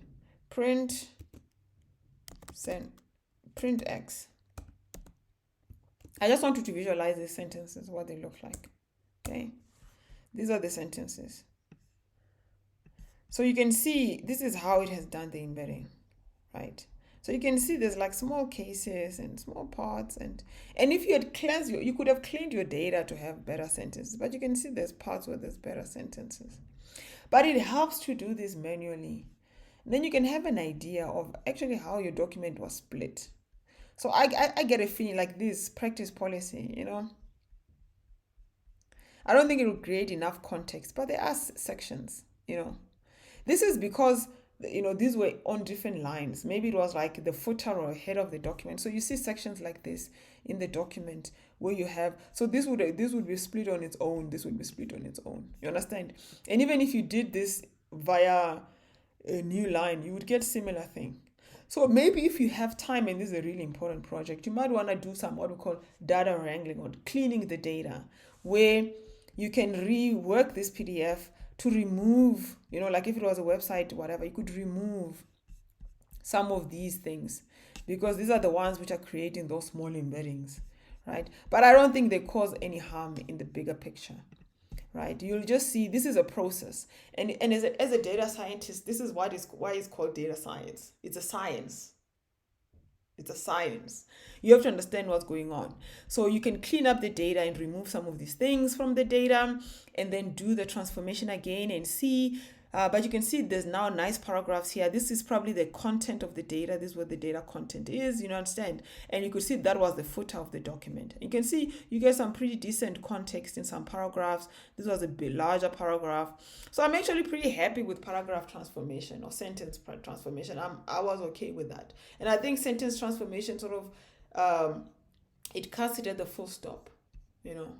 Print X. I just want you to visualize the sentences, what they look like. Okay. These are the sentences. So you can see this is how it has done the embedding, right? So you can see there's like small cases and small parts, and if you had cleansed you could have cleaned your data to have better sentences, but you can see there's parts where there's better sentences. But it helps to do this manually. then you can have an idea of actually how your document was split. So I get a feeling like this practice policy, I don't think it will create enough context, but there are sections. This is because these were on different lines. Maybe it was like the footer or head of the document. So you see sections like this in the document where you have, so this would be split on its own, this would be split on its own. You understand? And even if you did this via a new line, you would get similar thing. So maybe if you have time and this is a really important project, you might want to do some what we call data wrangling or cleaning the data, where you can rework this PDF to remove, like if it was a website, whatever, you could remove some of these things because these are the ones which are creating those small embeddings, right? But I don't think they cause any harm in the bigger picture, right? You'll just see this is a process. And as a data scientist, this is why it's called data science. It's a science. It's a science. You have to understand what's going on. So you can clean up the data and remove some of these things from the data and then do the transformation again and see. But you can see there's now nice paragraphs here. This is probably the content of the data. This is what the data content is, understand? And you could see that was the footer of the document. You can see you get some pretty decent context in some paragraphs. This was a bit larger paragraph. So I'm actually pretty happy with paragraph transformation or sentence transformation. I was okay with that. And I think sentence transformation sort of, it cuts it at the full stop.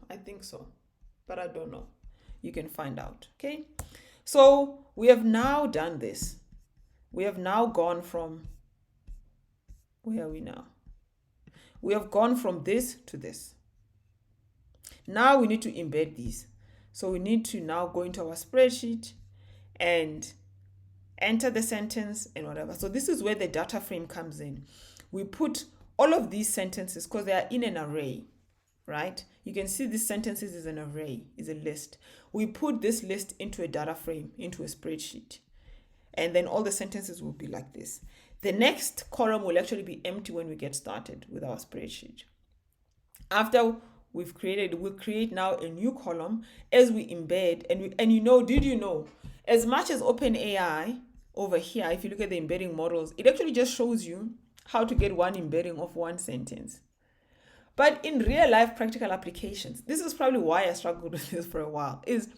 I think so. But I don't know. You can find out, okay? So we have now done this. We have now gone from, where are we now? We have gone from this to this. Now we need to embed these. So we need to now go into our spreadsheet and enter the sentence and whatever. So this is where the data frame comes in. We put all of these sentences because they are in an array, right? You can see these sentences is an array, is a list. We put this list into a data frame, into a spreadsheet. And then all the sentences will be like this. The next column will actually be empty when we get started with our spreadsheet. After we'll create now a new column as we embed. Did you know, as much as OpenAI over here, if you look at the embedding models, it actually just shows you how to get one embedding of one sentence. But in real life practical applications, this is probably why I struggled with this for a while, is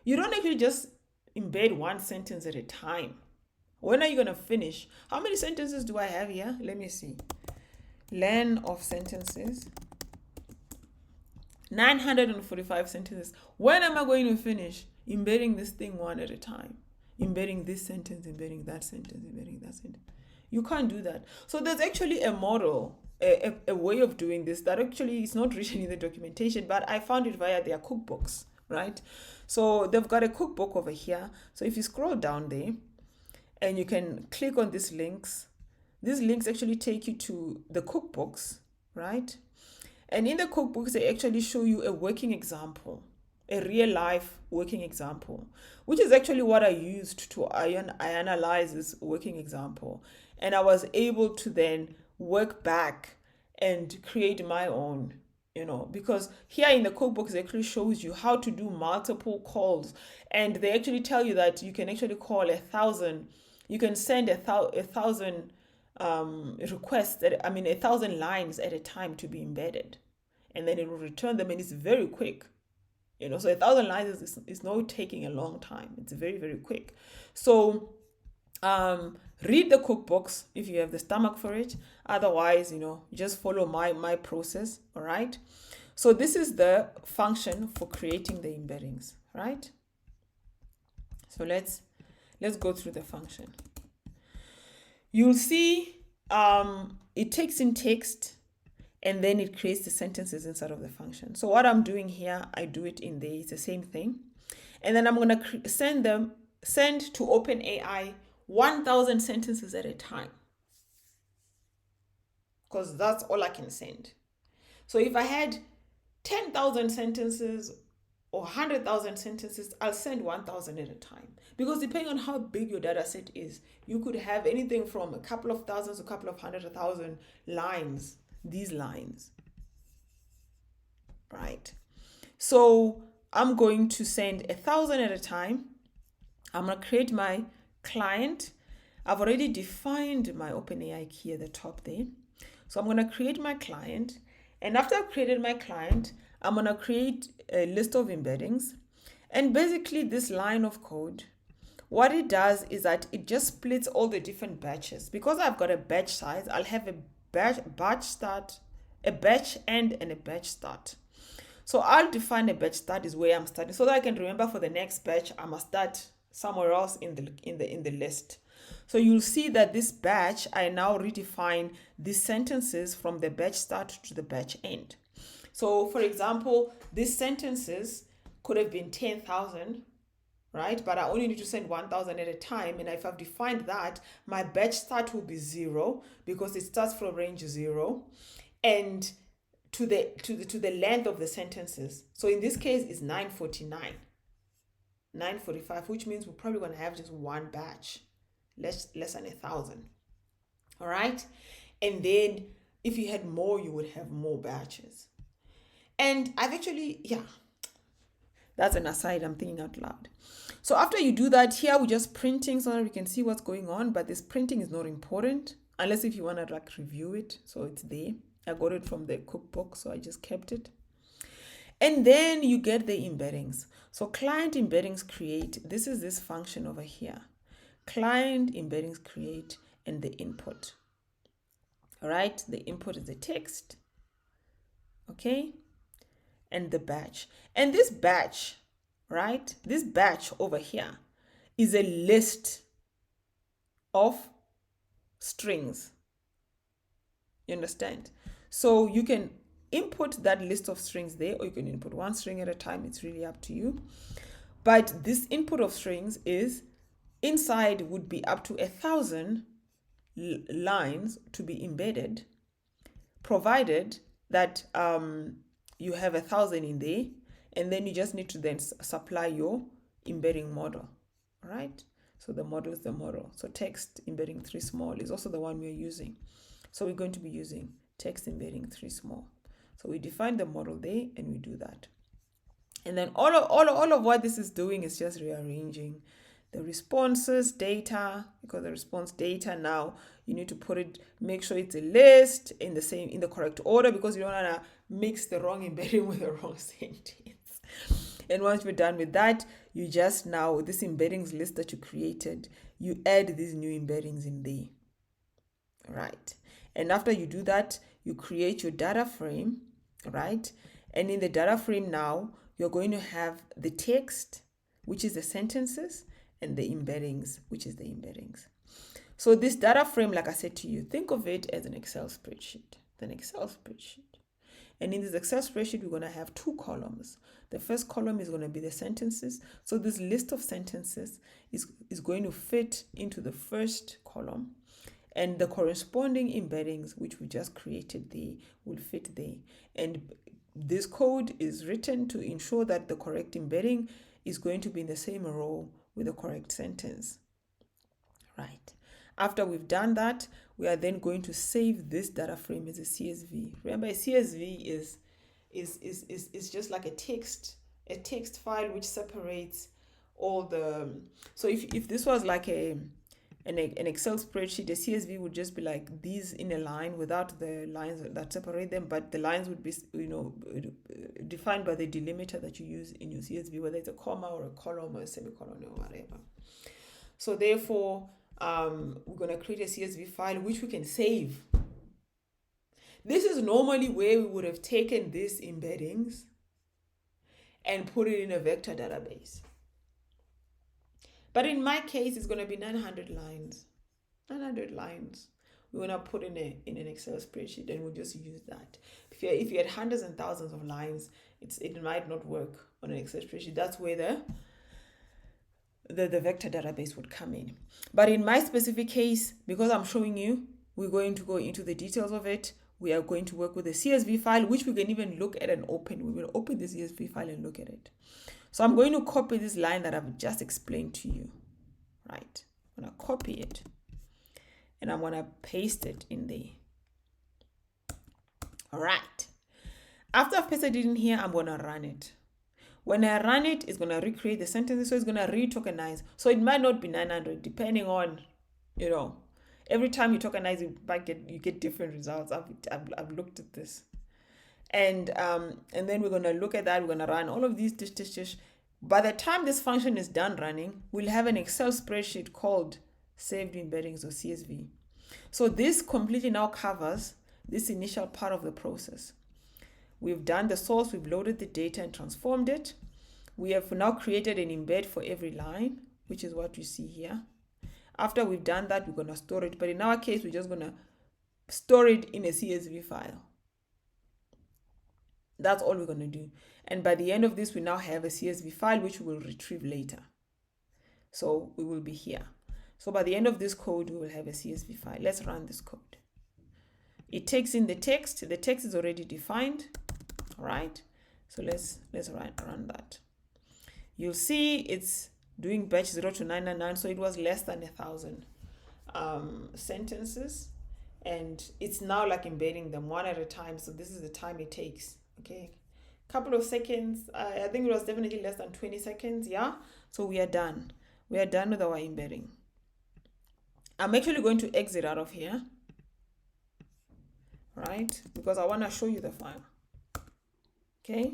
you don't actually just embed one sentence at a time. When are you going to finish? How many sentences do I have here? Let me see. Len of sentences. 945 sentences. When am I going to finish embedding this thing one at a time? Embedding this sentence, embedding that sentence, embedding that sentence. You can't do that. So there's actually a model, a way of doing this that actually is not written in the documentation, but I found it via their cookbooks, right? So they've got a cookbook over here. So if you scroll down there and you can click on these links actually take you to the cookbooks, right? And in the cookbooks, they actually show you a working example, a real life working example, which is actually what I used to I analyze this working example. And I was able to then work back and create my own, because here in the cookbooks, it actually shows you how to do multiple calls. And they actually tell you that you can actually call 1,000, you can send 1,000 requests, 1,000 lines at a time to be embedded. And then it will return them, and it's very quick. So 1,000 lines is not taking a long time. It's very, very quick. So read the cookbooks if you have the stomach for it. Otherwise, just follow my process. All right. So this is the function for creating the embeddings, right? So let's go through the function. You'll see it takes in text and then it creates the sentences inside of the function. So what I'm doing here, I do it in there. It's the same thing. And then I'm going to send to OpenAI 1,000 sentences at a time, because that's all I can send. So if I had 10,000 sentences or 100,000 sentences, I'll send 1,000 at a time, because depending on how big your data set is, you could have anything from a couple of thousands to a couple of 100,000 lines, these lines, right? So I'm going to send 1,000 at a time. I'm going to create my client. I've already defined my OpenAI key at the top there. So I'm going to create my client. And after I've created my client, I'm going to create a list of embeddings. And basically this line of code, what it does is that it just splits all the different batches. Because I've got a batch size, I'll have a batch start, a batch end, and a batch start. So I'll define a batch start is where I'm starting, so that I can remember for the next batch I must start somewhere else in the list. So you'll see that this batch, I now redefine these sentences from the batch start to the batch end. So for example, these sentences could have been 10,000, right? But I only need to send 1,000 at a time. And if I've defined that, my batch start will be 0 because it starts from range 0. And to the length of the sentences. So in this case, it's 949, 945, which means we're probably going to have just one batch, less than 1,000. All right. And then if you had more, you would have more batches. And I've actually, that's an aside, I'm thinking out loud. So after you do that, here we're just printing so that we can see what's going on, but this printing is not important unless if you want to like review it. So it's there. I got it from the cookbook, so I just kept it. And then you get the embeddings. So client embeddings create, this is this function over here. Client embeddings create and the input. All right, the input is the text. Okay, and the batch. And this batch, right, this batch over here is a list of strings. You understand? So you can input that list of strings there, or you can input one string at a time. It's really up to you. But this input of strings is inside would be up to 1,000 lines to be embedded, provided that you have 1,000 in there, and then you just need to then supply your embedding model. All right. So the model is the model. So text embedding 3 small is also the one we're using. So we're going to be using text embedding 3 small. So we define the model there and we do that. And then all of what this is doing is just rearranging the responses data, because the response data now you need to put it, make sure it's a list in the correct order, because you don't want to mix the wrong embedding with the wrong sentence. And once you're done with that, you just now, this embeddings list that you created, you add these new embeddings in there. Right. And after you do that, you create your data frame, right? And in the data frame now, you're going to have the text, which is the sentences, and the embeddings, which is the embeddings. So this data frame, like I said to you, think of it as an Excel spreadsheet. And in this Excel spreadsheet, we're going to have 2 columns. The first column is going to be the sentences. So this list of sentences is going to fit into the first column. And the corresponding embeddings, which we just created there, will fit there. And this code is written to ensure that the correct embedding is going to be in the same row with the correct sentence. Right. After we've done that, we are then going to save this data frame as a CSV. Remember, a CSV is just like a text file which separates all the. So if this was like an Excel spreadsheet, a CSV would just be like these in a line without the lines that separate them, but the lines would be, defined by the delimiter that you use in your CSV, whether it's a comma or a column or a semicolon or whatever. So therefore, we're going to create a CSV file which we can save. This is normally where we would have taken these embeddings and put it in a vector database. But in my case, it's going to be 900 lines. 900 lines. We're going to put in an Excel spreadsheet, and we'll just use that. If you had hundreds and thousands of lines, it might not work on an Excel spreadsheet. That's where the vector database would come in. But in my specific case, because I'm showing you, we're going to go into the details of it. We are going to work with a CSV file, which we can even look at and open. We will open the CSV file and look at it. So I'm going to copy this line that I've just explained to you, right? I'm going to copy it and I'm going to paste it in there. All right. After I've pasted it in here, I'm going to run it. When I run it, it's going to recreate the sentences. So it's going to re-tokenize. So it might not be 900 depending on You know, every time you tokenize, you get different results. I've looked at this. And then we're going to look at that. We're going to run all of these dish. By the time this function is done running, we'll have an Excel spreadsheet called saved embeddings or CSV. So this completely now covers this initial part of the process. We've done the source, we've loaded the data and transformed it. We have now created an embed for every line, which is what you see here. After we've done that, we're going to store it. But in our case, we're just going to store it in a CSV file. That's all we're going to do. And by the end of this, we now have a CSV file, which we will retrieve later. So we will be here. So by the end of this code, we will have a CSV file. Let's run this code. It takes in the text. The text is already defined. All right. So let's run that. You'll see it's doing batch 0 to 999. So it was less than 1,000 sentences. And it's now like embedding them one at a time. So this is the time it takes. Okay, couple of seconds. I think it was definitely less than 20 seconds. Yeah, so we are done. We are done with our embedding. I'm actually going to exit out of here, right? Because I want to show you the file. Okay,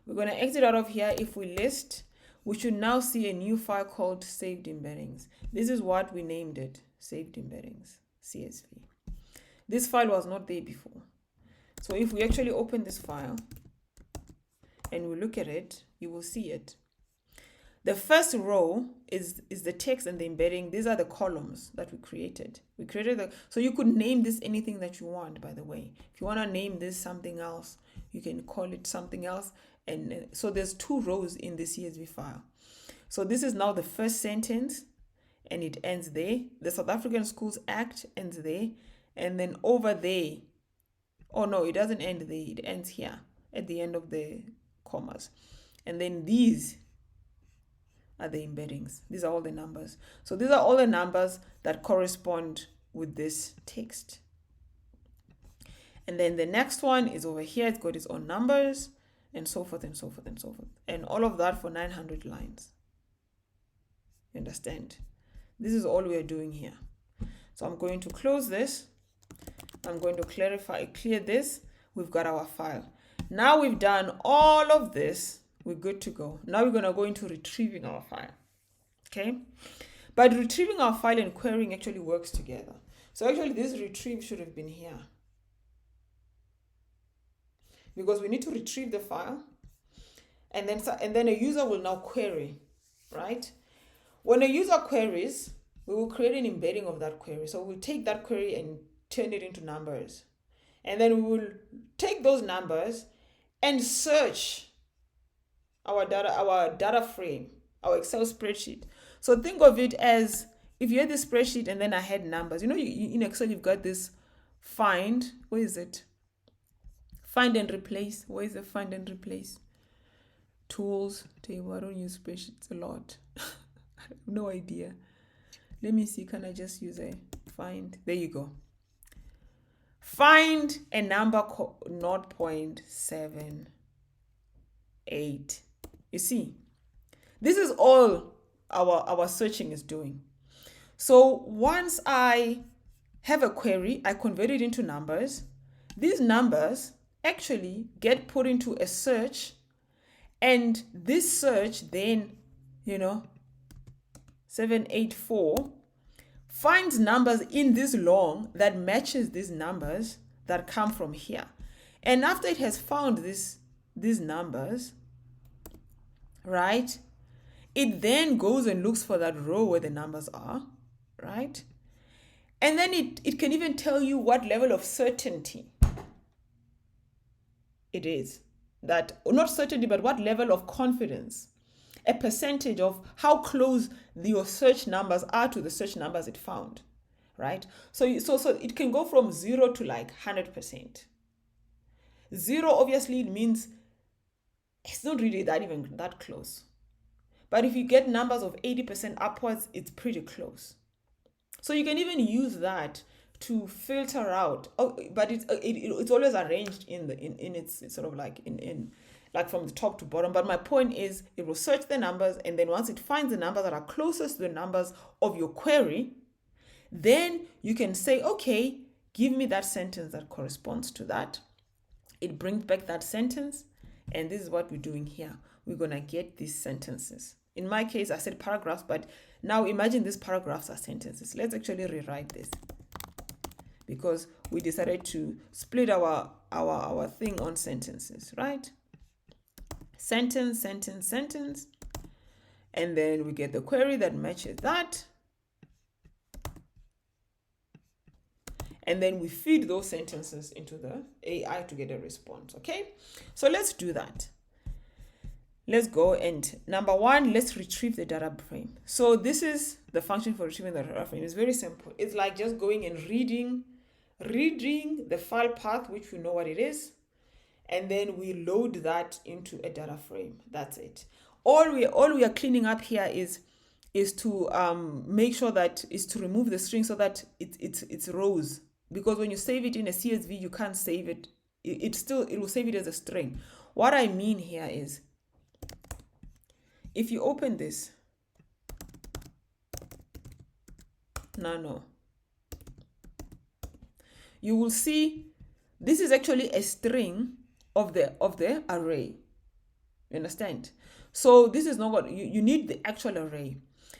we're going to exit out of here. If we list, we should now see a new file called saved embeddings. This is what we named it, saved embeddings, CSV. This file was not there before. So if we actually open this file and we look at it, you will see it. The first row is the text and the embedding. These are the columns that we created. So you could name this anything that you want, by the way. If you want to name this something else, you can call it something else. And so there's 2 rows in the CSV file. So this is now the first sentence and it ends there. The South African Schools Act ends there. And then over there, oh no, it doesn't end there. It ends here at the end of the commas. And then these are the embeddings. These are all the numbers. So these are all the numbers that correspond with this text. And then the next one is over here. It's got its own numbers and so forth and so forth and so forth. And all of that for 900 lines. You understand? This is all we are doing here. So I'm going to close this. I'm going to clear this. We've got our file. Now we've done all of this. We're good to go. Now we're going to go into retrieving our file. Okay. But retrieving our file and querying actually works together. So actually this retrieve should have been here. Because we need to retrieve the file. And then a user will now query, right? When a user queries, we will create an embedding of that query. So we'll take that query and turn it into numbers. And then we will take those numbers and search our data frame, our Excel spreadsheet. So think of it as if you had this spreadsheet and then I had numbers. You know, in Excel, you've got this find. Where is it? Find and replace. Where is the find and replace? Tools, table. I don't use spreadsheets a lot. I have no idea. Let me see. Can I just use a find? There you go. Find a number 0.78. You see, this is all our searching is doing. So once I have a query, I convert it into numbers. These numbers actually get put into a search, and this search then, 784 finds numbers in this long that matches these numbers that come from here. And after it has found these numbers, right, it then goes and looks for that row where the numbers are, right? And then it can even tell you what level of certainty it is. That, not certainty, but what level of confidence, a percentage of how close your search numbers are to the search numbers it found, right? So it can go from 0 to like 100%. 0 obviously means it's not really that close. But if you get numbers of 80% upwards, it's pretty close. So you can even use that to filter out. Oh, but it's always arranged in its sort of like in like from the top to bottom. But my point is, it will search the numbers, and then once it finds the numbers that are closest to the numbers of your query, Then you can say, okay, give me that sentence that corresponds to that. It brings back that sentence. And this is what we're doing here. We're going to get these sentences. In my case, I said paragraphs, but now imagine these paragraphs are sentences. Let's actually rewrite this, because we decided to split our thing on sentences, right? Sentence, sentence, sentence. And then we get the query that matches that. And then we feed those sentences into the AI to get a response, okay? So let's do that. Let's go, and number one, let's retrieve the data frame. So this is the function for retrieving the data frame. It's very simple. It's like just going and reading the file path, which we know what it is, and then we load that into a data frame. That's it. All we are cleaning up here is to make sure that is to remove the string so that it's rows. Because when you save it in a CSV, you can't save it. It will save it as a string. What I mean here is, if you open this, no, you will see this is actually a string of the array. You understand? So this is not what you need, the actual array.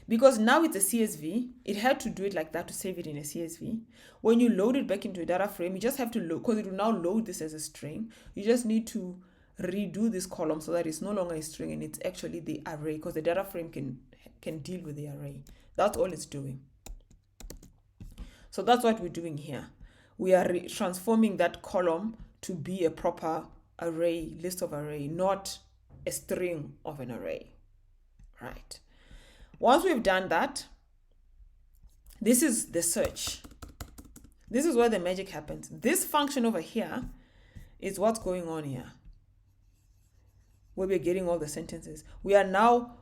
Because now it's a CSV, it had to do it like that to save it in a CSV. When you load it back into a data frame, you just have to load, because it will now load this as a string. You just need to redo this column so that it's no longer a string and it's actually the array, because the data frame can deal with the array. That's all it's doing. So that's what we're doing here. We are transforming that column to be a proper array, list of array, not a string of an array, right? Once we've done that, this is the search. This is where the magic happens. This function over here is what's going on here, where we're getting all the sentences. We are now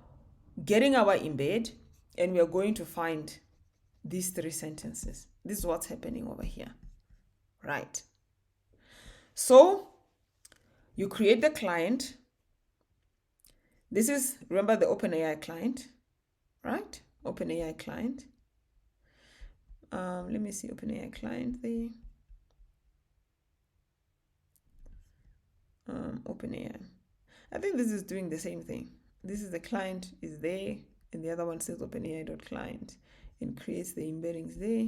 getting our embed, and we are going to find these three sentences. This is what's happening over here, right? So you create the client. This is, remember, the OpenAI client, right? OpenAI client. Let me see, OpenAI client there. OpenAI. I think this is doing the same thing. This is the client is there, and the other one says OpenAI.client and creates the embeddings there.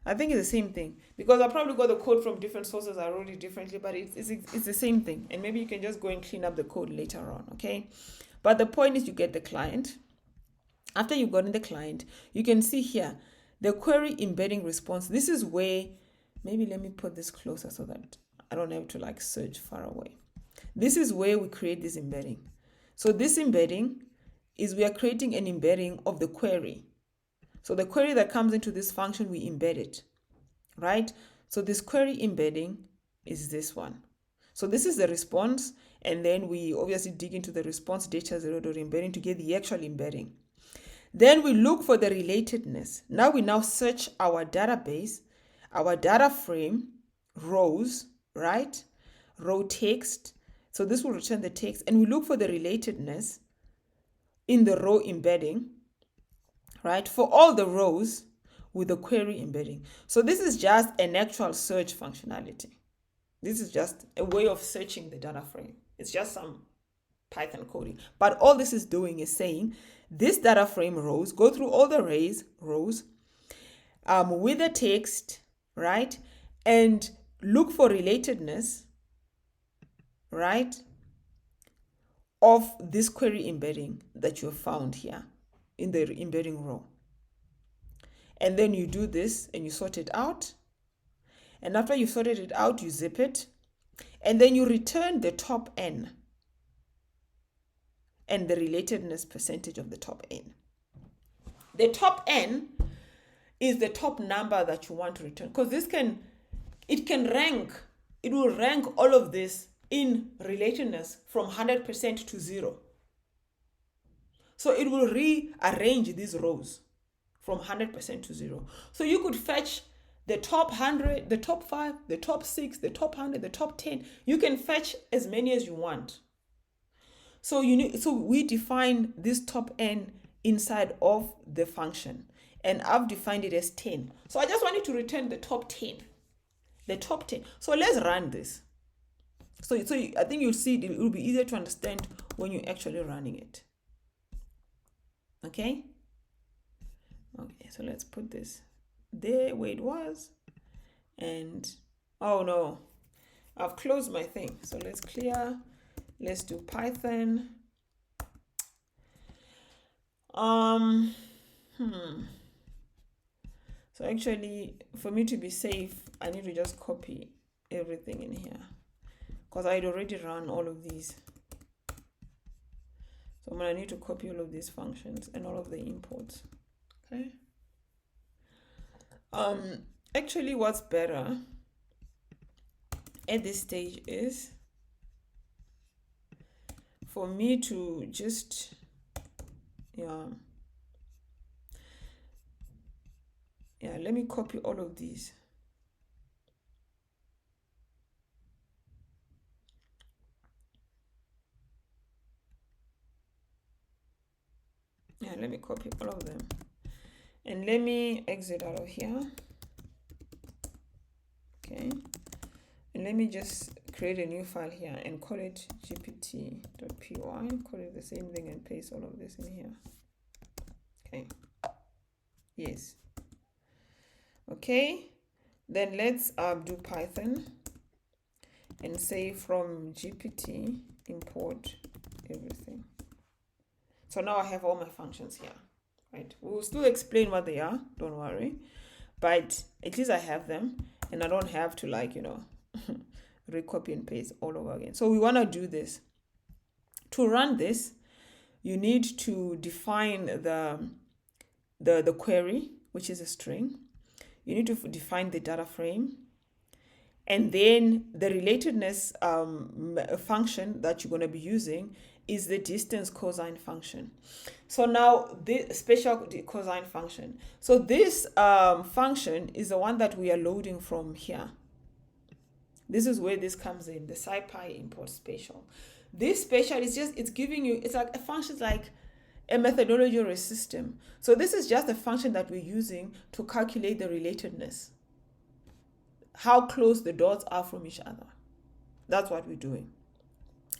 I think it's the same thing, because I probably got the code from different sources. I wrote it differently, but it's the same thing. And maybe you can just go and clean up the code later on, okay? But the point is, you get the client. After you've gotten the client, you can see here the query embedding response. This is where, maybe let me put this closer so that I don't have to like search far away. This is where we create this embedding. So this embedding is, we are creating an embedding of the query. So the query that comes into this function, we embed it, right? So this query embedding is this one. So this is the response, and then we obviously dig into the response data 0.embedding to get the actual embedding. Then we look for the relatedness. Now we search our database, our data frame, rows, right? Row text. So this will return the text, and we look for the relatedness in the row embedding, right? For all the rows with the query embedding. So this is just an actual search functionality. This is just a way of searching the data frame. It's just some Python coding. But all this is doing is saying, this data frame rows, go through all the rows with the text, right? And look for relatedness, right, of this query embedding that you have found here in the embedding row. And then you do this and you sort it out. And after you've sorted it out, you zip it. And then you return the top n and the relatedness percentage of the top n. The top n is the top number that you want to return, because it will rank all of this in relatedness from 100% to 0. So it will rearrange these rows from 100% to 0. So you could fetch the top 100, the top 5, the top 6, the top 100, the top 10. You can fetch as many as you want. So we define this top n inside of the function. and I've defined it as 10. So I just want it to return the top 10. The top 10. So let's run this. So I think you'll see it will be easier to understand when you're actually running it. Okay? Okay, so let's put this there where it was. And, oh no, I've closed my thing. So let's clear. Let's do Python. So actually, for me to be safe, I need to just copy everything in here, because I'd already run all of these. So I'm going to need to copy all of these functions and all of the imports. Okay. Actually, what's better at this stage is for me to just, let me copy all of these. Let me copy all of them. And let me exit out of here. Okay. And let me just create a new file here and call it gpt.py. Call it the same thing and paste all of this in here. Okay. Yes. Okay. Then let's do Python and say from GPT import everything. So now I have all my functions here, right? We'll still explain what they are, don't worry. But at least I have them and I don't have to recopy and paste all over again. So we want to do this. To run this, you need to define the query, which is a string. You need to define the data frame. And then the relatedness function that you're going to be using is the distance cosine function. So now the special cosine function. So this function is the one that we are loading from here. This is where this comes in, the SciPy import special. This special is just, it's giving you, it's like a function like a methodology or a system. So this is just a function that we're using to calculate the relatedness. How close the dots are from each other. That's what we're doing.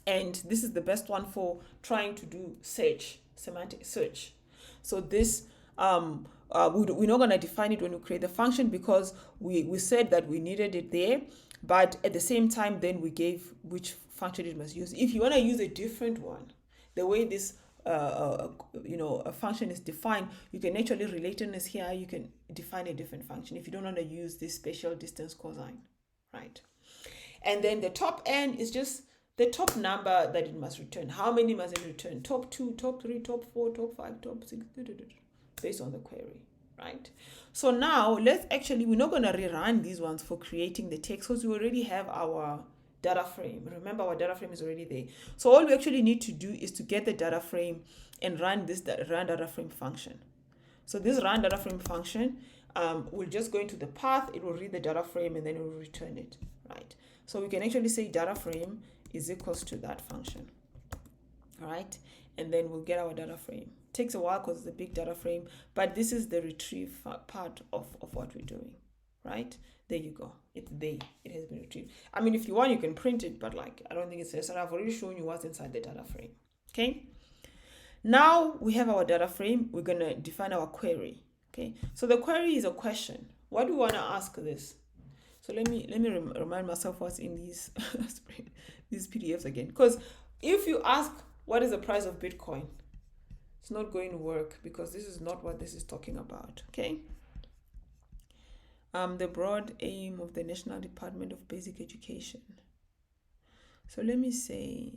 And this is the best one for trying to do search, semantic search. So this, we're not going to define it when we create the function because we said that we needed it there. But at the same time, then we gave which function it must use. If you want to use a different one, the way this a function is defined, you can actually relatedness here, you can define a different function if you don't want to use this special distance cosine, right? And then the top n is just the top number that it must return. How many must it return? Top 2, top 3, top 4, top 5, top 6, based on the query, right? So now let's actually, we're not going to rerun these ones for creating the text because we already have our data frame. Remember, our data frame is already there. So all we actually need to do is to get the data frame and run this run data frame function. So this run data frame function will just go into the path, it will read the data frame and then it will return it, right? So we can actually say data frame is equals to that function, all right? And then we'll get our data frame. Takes a while because it's a big data frame, but this is the retrieve part of what we're doing, right? There you go. It's there. It has been retrieved. I mean, if you want, you can print it, but I don't think it's necessary. I've already shown you what's inside the data frame. Okay. Now we have our data frame. We're going to define our query. Okay. So the query is a question. What do we want to ask this? So let me remind myself what's in these these PDFs again. Because if you ask what is the price of Bitcoin, it's not going to work because this is not what this is talking about. Okay. The broad aim of the National Department of Basic Education. So let me say,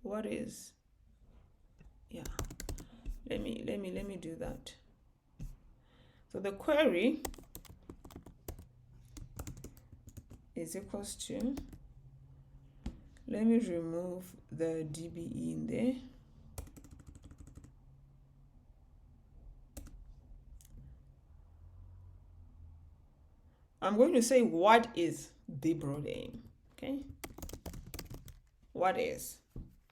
what is, let me do that. So the query is equals to, let me remove the DBE in there. I'm going to say what is the broad aim, okay? What is?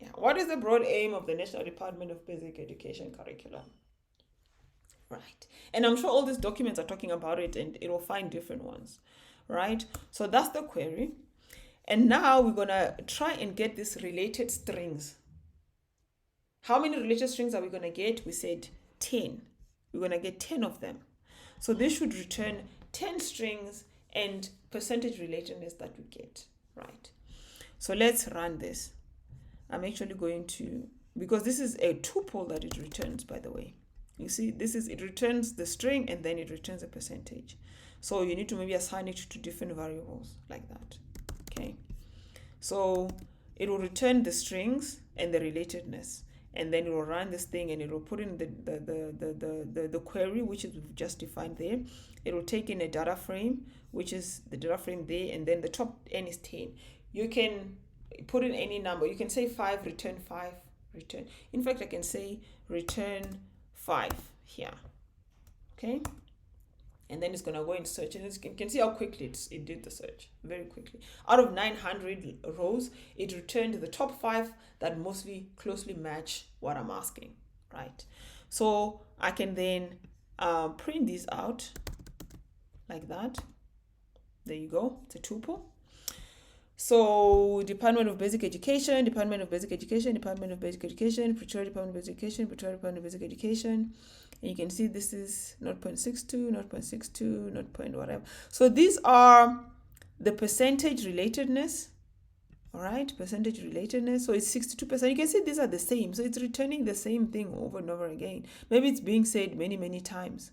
Yeah. What is the broad aim of the National Department of Basic Education curriculum? Right. And I'm sure all these documents are talking about it, and it will find different ones. Right. So that's the query. And now we're going to try and get these related strings. How many related strings are we going to get? We said 10. We're going to get 10 of them. So this should return 10 strings and percentage relatedness that we get. Right. So let's run this. I'm actually going to, because this is a tuple that it returns, by the way. You see, it returns the string and then it returns a percentage. So you need to maybe assign it to different variables like that. Okay. So it will return the strings and the relatedness. And then it will run this thing and it will put in the query, which is just defined there. It will take in a data frame, which is the data frame there, and then the top n is 10. You can put in any number. You can say 5, return 5, return. In fact, I can say return 5 here. Okay. And then it's going to go and search. And you can see how quickly it did the search. Very quickly. Out of 900 rows, it returned the top 5 that mostly closely match what I'm asking. Right. So I can then print these out like that. There you go. It's a tuple. So Department of Basic Education, Department of Basic Education, Department of Basic Education, Pretoria Department of Basic Education, Pretoria Department of Basic Education. And you can see this is 0.62, 0.62, 0. Whatever. So these are the percentage relatedness. All right, percentage relatedness. So it's 62%. You can see these are the same. So it's returning the same thing over and over again. Maybe it's being said many, many times.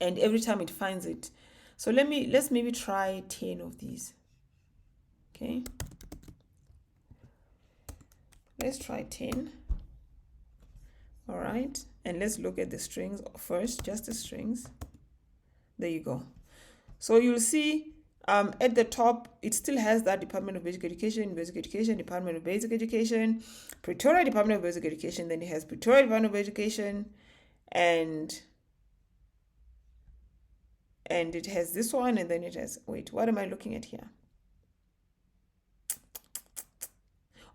And every time it finds it. So let's maybe try 10 of these. Okay, let's try 10. All right, and let's look at the strings first, just the strings. There you go. So you'll see at the top, it still has that Department of Basic Education, Department of Basic Education, Pretoria Department of Basic Education, then it has Pretoria Department of Education, and it has this one, and then it has, wait, what am I looking at here?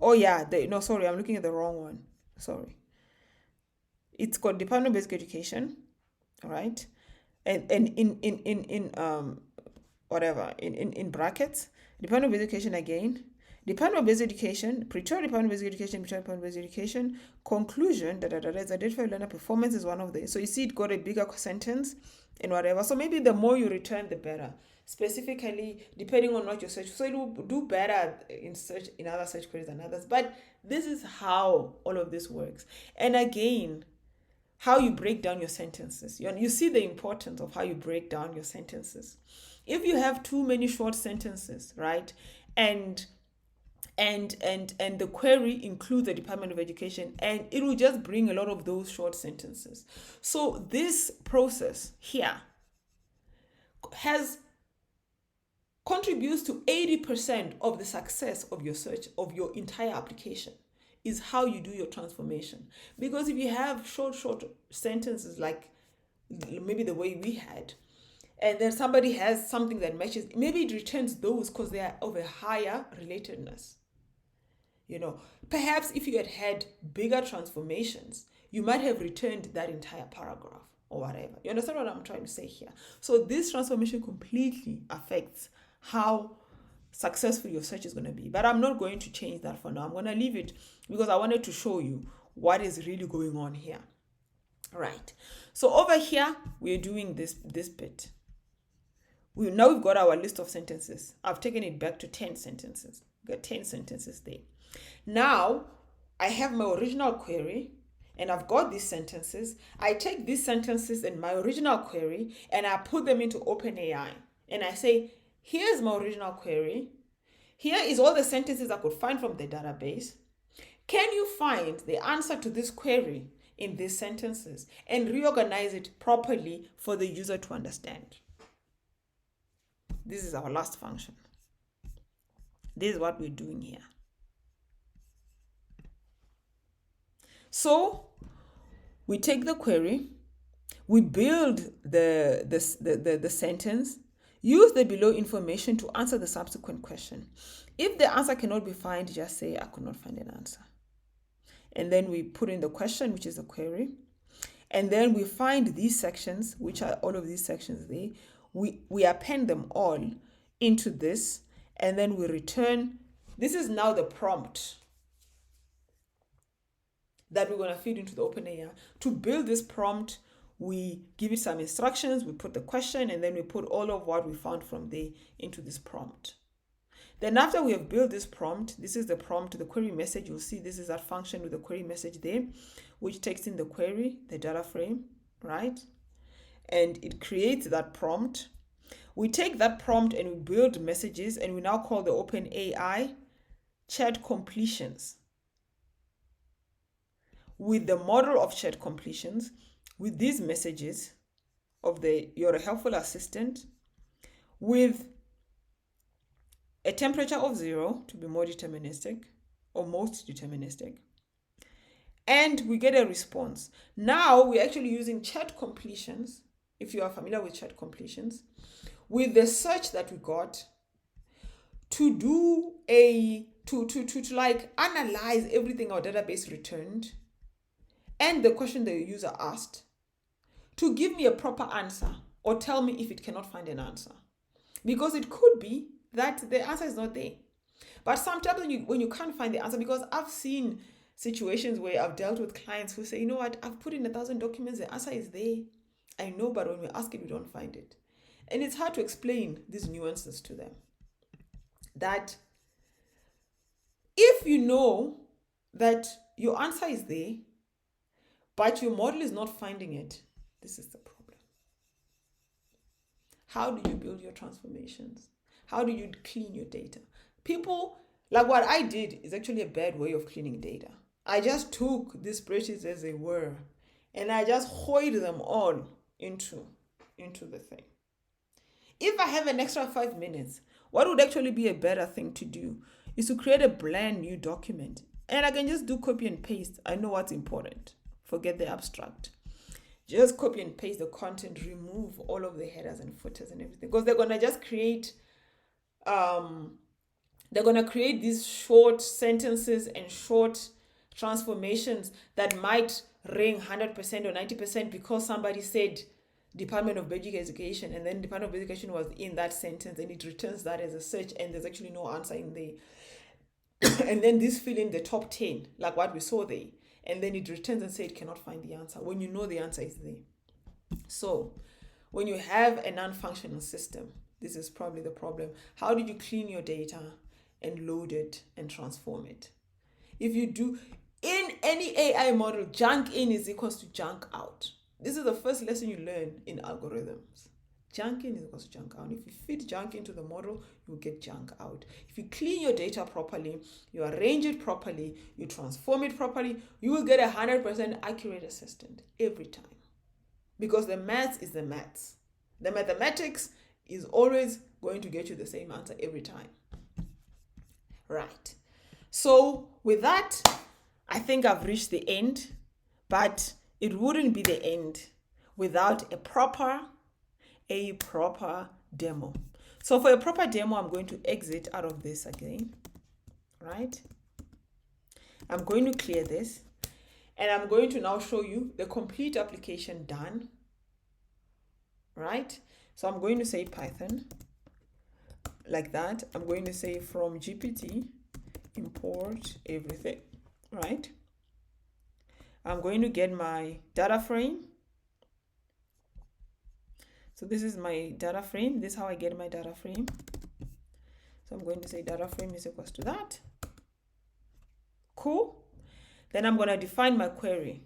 Oh yeah, sorry, I'm looking at the wrong one. Sorry. It's called Department of Basic Education, all right? And in brackets, Department of Basic Education again, Department of Basic Education, Pretoria Department of Basic Education, Pretoria Department of Basic Education, conclusion, is identified learner performance is one of the, so you see it got a bigger sentence and whatever. So maybe the more you return, the better. Specifically, depending on what you search. So it will do better in other search queries than others. But this is how all of this works. And again, how you break down your sentences. You see the importance of how you break down your sentences. If you have too many short sentences, right, and the query includes the Department of Education, and it will just bring a lot of those short sentences. So this process here contributes to 80% of the success of your search, of your entire application, is how you do your transformation. Because if you have short sentences like maybe the way we had, and then somebody has something that matches, maybe it returns those because they are of a higher relatedness. Perhaps if you had bigger transformations, you might have returned that entire paragraph or whatever. You understand what I'm trying to say here? So this transformation completely affects how successful your search is going to be. But I'm not going to change that for now. I'm going to leave it because I wanted to show you what is really going on here. Right. So over here, we're doing this bit. We've got our list of sentences. I've taken it back to 10 sentences. We've got 10 sentences there. Now, I have my original query, and I've got these sentences. I take these sentences in my original query, and I put them into OpenAI. And I say, here's my original query. Here is all the sentences I could find from the database. Can you find the answer to this query in these sentences and reorganize it properly for the user to understand? This is our last function. This is what we're doing here. So we take the query, we build the sentence Use the below information to answer the subsequent question. If the answer cannot be found, just say, I could not find an answer. And then we put in the question, which is a query. And then we find these sections, which are all of these sections there. We append them all into this, and then we return. This is now the prompt that we're going to feed into the OpenAI. To build this prompt, we give it some instructions, we put the question, and then we put all of what we found from there into this prompt. Then after we have built this prompt, this is the prompt, the query message. You'll see this is that function with the query message there, which takes in the query, the data frame, right? And it creates that prompt. We take that prompt and we build messages, and we now call the OpenAI chat completions. With the model of chat completions, with these messages of you're a helpful assistant, with a temperature of 0 to be more deterministic or most deterministic, and we get a response. Now we're actually using chat completions, if you are familiar with chat completions, with the search that we got to do to like analyze everything our database returned and the question the user asked to give me a proper answer or tell me if it cannot find an answer. Because it could be that the answer is not there. But sometimes when you can't find the answer, because I've seen situations where I've dealt with clients who say, you know what, I've put in 1,000 documents, the answer is there. I know, but when we ask it, we don't find it. And it's hard to explain these nuances to them. That if you know that your answer is there, but your model is not finding it, this is the problem. How do you build your transformations? How do you clean your data? People, like what I did is actually a bad way of cleaning data. I just took these spreadsheets as they were, and I just hoid them all into the thing. If I have an extra 5 minutes, what would actually be a better thing to do is to create a brand new document. And I can just do copy and paste. I know what's important. Forget the abstract. Just copy and paste the content, remove all of the headers and footers and everything. Because they're going to just create, these short sentences and short transformations that might ring 100% or 90% because somebody said Department of Basic Education, and then Department of Basic Education was in that sentence, and it returns that as a search, and there's actually no answer in there. And then this fill in the top 10, like what we saw there, and then it returns and says it cannot find the answer when you know the answer is there. So when you have a non-functional system, this is probably the problem. How do you clean your data and load it and transform it? If you do, in any AI model, junk in is equals to junk out. This is the first lesson you learn in algorithms. Junk in is equals to junk out. If you feed junk into the model, you get junk out. If you clean your data properly, you arrange it properly, you transform it properly, you will get 100% accurate assistant every time. Because the maths is the maths. The mathematics is always going to get you the same answer every time. Right. So with that, I think I've reached the end, but it wouldn't be the end without a proper demo. So for a proper demo, I'm going to exit out of this again, right? I'm going to clear this, and I'm going to now show you the complete application done, right? So I'm going to say Python like that. I'm going to say from GPT, import everything, right? I'm going to get my data frame. So this is my data frame. This is how I get my data frame. So I'm going to say data frame is equals to that. Cool. Then I'm going to define my query.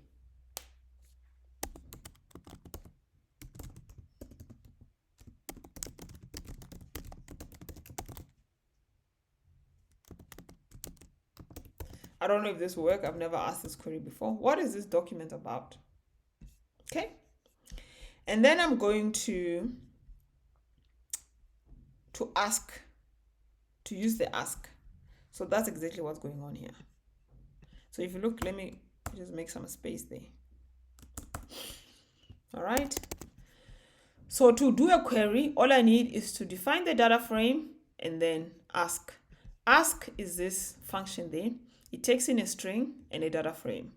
I don't know if this will work. I've never asked this query before. What is this document about? Okay. And then I'm going to use the ask. So that's exactly what's going on here. So if you look, let me just make some space there. All right. So to do a query, all I need is to define the data frame and then ask. Ask is this function there. It takes in a string and a data frame.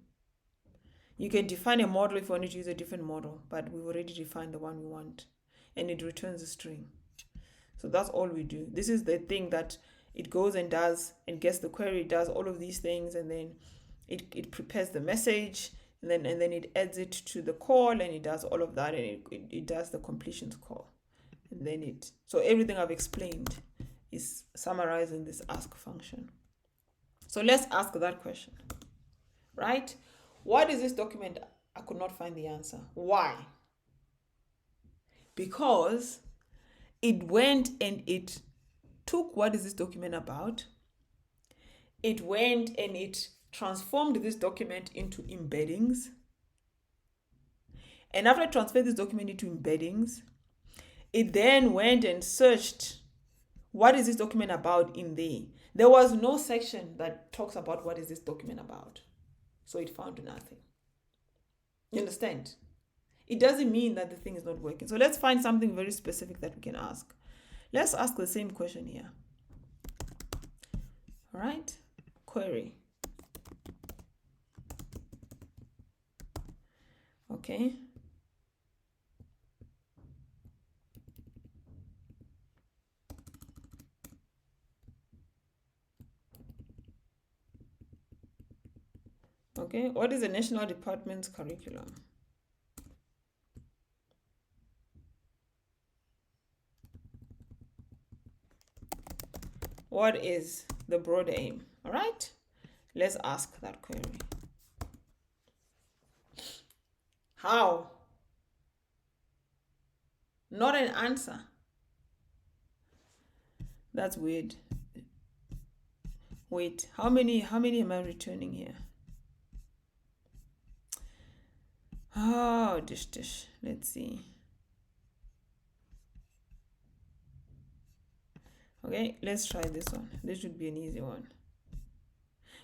You can define a model if you want to use a different model, but we've already defined the one we want. And it returns a string. So that's all we do. This is the thing that it goes and does and gets the query, it does all of these things, and then it prepares the message, and then it adds it to the call, and it does all of that, and it does the completions call. And then so everything I've explained is summarized in this ask function. So let's ask that question, right? What is this document? I could not find the answer. Why? Because it went and it took what is this document about. It went and it transformed this document into embeddings. And after I transferred this document into embeddings, it then went and searched what is this document about in there. There was no section that talks about what is this document about. So it found nothing. You understand? It doesn't mean that the thing is not working. So let's find something very specific that we can ask. Let's ask the same question here. All right, query. Okay. Okay, what is the National Department's curriculum? What is the broad aim? All right, let's ask that query. How? Not an answer. That's weird. Wait, how many am I returning here? Oh, dish. Let's see. Okay, let's try this one. This should be an easy one.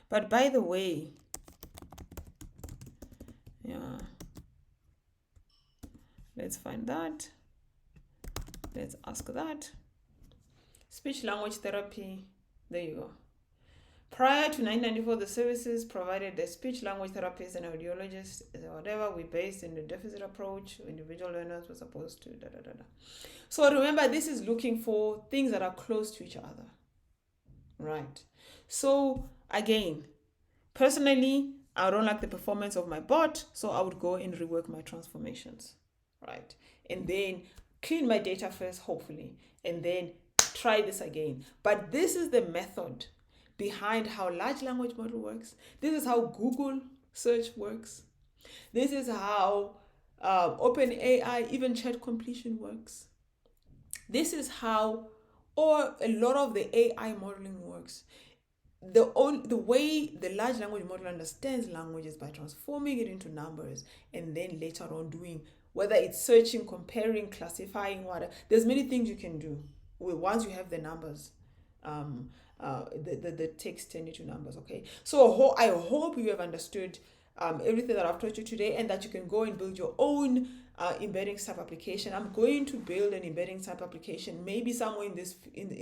But by the way, yeah, let's find that. Let's ask that. Speech language therapy. There you go. Prior to 1994, the services provided the speech language therapists and audiologists, whatever, we based in the deficit approach. Individual learners were supposed to So remember, this is looking for things that are close to each other, right? So again, personally, I don't like the performance of my bot, so I would go and rework my transformations, right? And then clean my data first, hopefully, and then try this again. But this is the method behind how large language model works. This is how Google search works. This is how OpenAI, even chat completion works. This is how a lot of the AI modeling works. The way the large language model understands language is by transforming it into numbers, and then later on doing, whether it's searching, comparing, classifying, whatever. There's many things you can do once you have the numbers. The text turned into numbers. Okay, so I hope you have understood everything that I've taught you today, and that you can go and build your own embedding type application. I'm going to build an embedding type application maybe somewhere in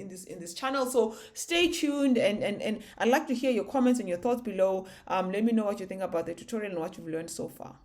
this channel, so stay tuned, and I'd like to hear your comments and your thoughts below. Let me know what you think about the tutorial and what you've learned so far.